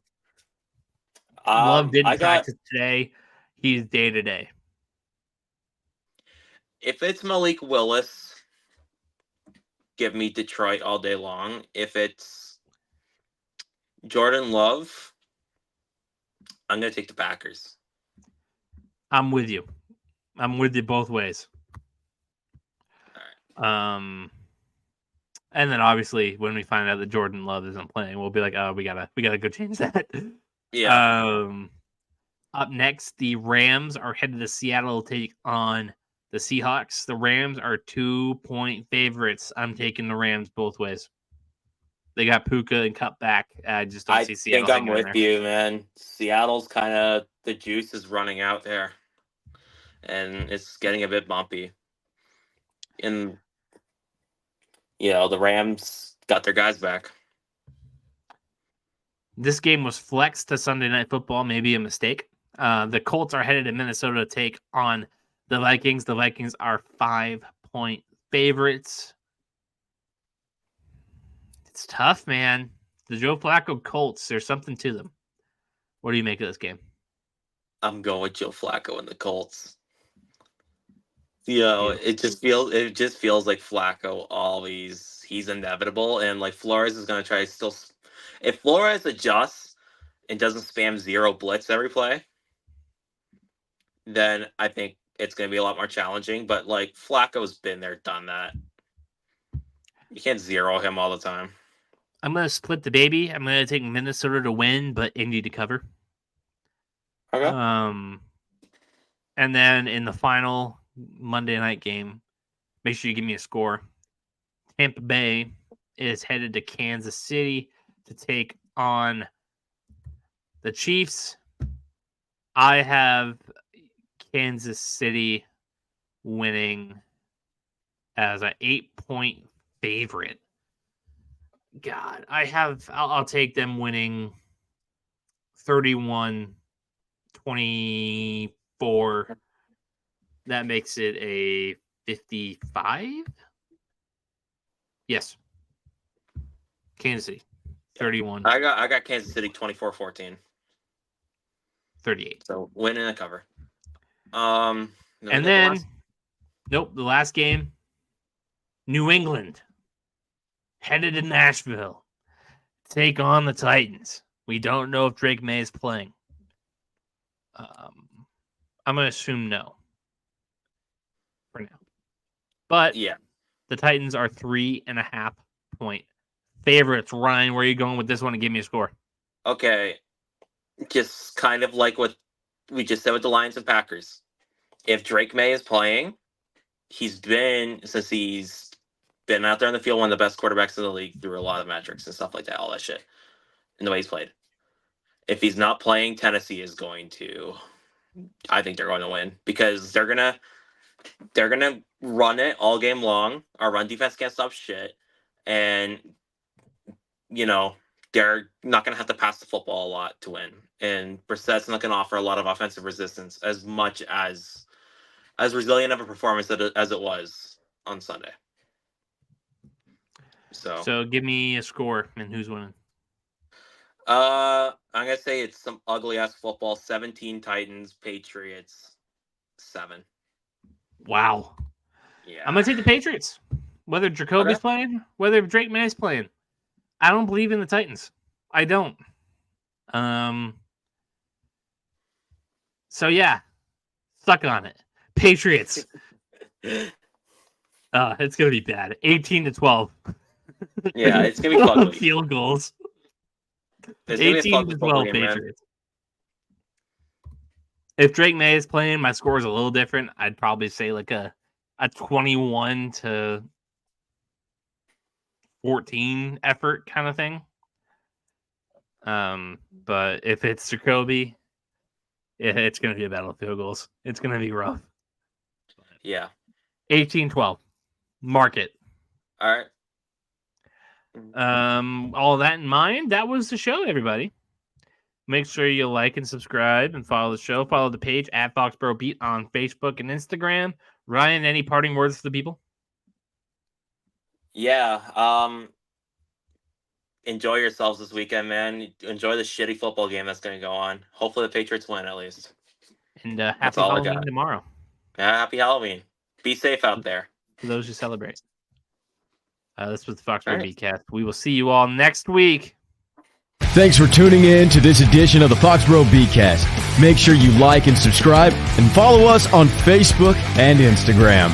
Love didn't I got. practice today. He's day to day. If it's Malik Willis, give me Detroit all day long. If it's Jordan Love, I'm going to take the Packers. I'm with you. I'm with you both ways. All right. And then obviously when we find out that Jordan Love isn't playing, we'll be like, oh, we gotta go change that. Yeah. Up next, the Rams are headed to Seattle to take on the Seahawks. The Rams are 2-point favorites. I'm taking the Rams both ways. They got Puka and cut back. I just don't see Seattle. I think I'm with you, man. Seattle's kind of the juice is running out there, and it's getting a bit bumpy. And the Rams got their guys back. This game was flexed to Sunday Night Football. Maybe a mistake. The Colts are headed to Minnesota to take on the Vikings. The Vikings are 5-point favorites. It's tough, man. The Joe Flacco Colts, there's something to them. What do you make of this game? I'm going with Joe Flacco and the Colts. It just feels like Flacco always he's inevitable, and like Flores is gonna try to still. If Flores adjusts and doesn't spam zero blitz every play, then I think it's gonna be a lot more challenging. But like Flacco's been there, done that. You can't zero him all the time. I'm gonna split the baby. I'm gonna take Minnesota to win, but Indy to cover. Okay. And then in the final Monday night game, make sure you give me a score. Tampa Bay is headed to Kansas City to take on the Chiefs. I have Kansas City winning as an 8-point favorite. God, I'll take them winning 31-24. That makes it a 55? Yes. Kansas City. 31. I got Kansas City 24-14. 38. So win and a cover. And then the last game, New England headed to Nashville, take on the Titans. We don't know if Drake Maye is playing. I'm going to assume no for now. But yeah, the Titans are 3.5-point favorites. Ryan, where are you going with this one, and give me a score? Okay. Just kind of like what we just said with the Lions and Packers. If Drake Maye is playing, since he's been out there on the field, one of the best quarterbacks in the league through a lot of metrics and stuff like that, all that shit, and the way he's played. If he's not playing, Tennessee is going to. I think they're going to win because they're gonna run it all game long. Our run defense can't stop shit, and they're not gonna have to pass the football a lot to win. And Brissett's not gonna offer a lot of offensive resistance as much as resilient of a performance as it was on Sunday. So give me a score and who's winning. I'm gonna say it's some ugly ass football. 17 Titans, Patriots 7. Wow. Yeah. I'm gonna take the Patriots. Whether Jacoby's playing, whether Drake Maye's playing. I don't believe in the Titans. I don't. So yeah. Suck on it. Patriots. It's gonna be bad. 18-12. Yeah, it's gonna be ugly. Field goals. 18-12 Patriots. If Drake Maye is playing, my score is a little different. I'd probably say like a 21-14 effort kind of thing. But if it's Jacoby, it's going to be a battle of field goals. It's going to be rough. Yeah. 18-12. Mark it. All right. All that in mind, that was the show, everybody. Make sure you like and subscribe and follow the show. Follow the page at Foxboro Beat on Facebook and Instagram. Ryan, any parting words to the people? Yeah. Enjoy yourselves this weekend, man. Enjoy the shitty football game that's going to go on. Hopefully the Patriots win at least. And That's happy all I Halloween got. tomorrow Yeah, happy Halloween. Be safe out there. for those who celebrate. This was the Foxboro All right. BeatCast. We will see you all next week. Thanks for tuning in to this edition of the Foxboro BeatCast. Make sure you like and subscribe and follow us on Facebook and Instagram.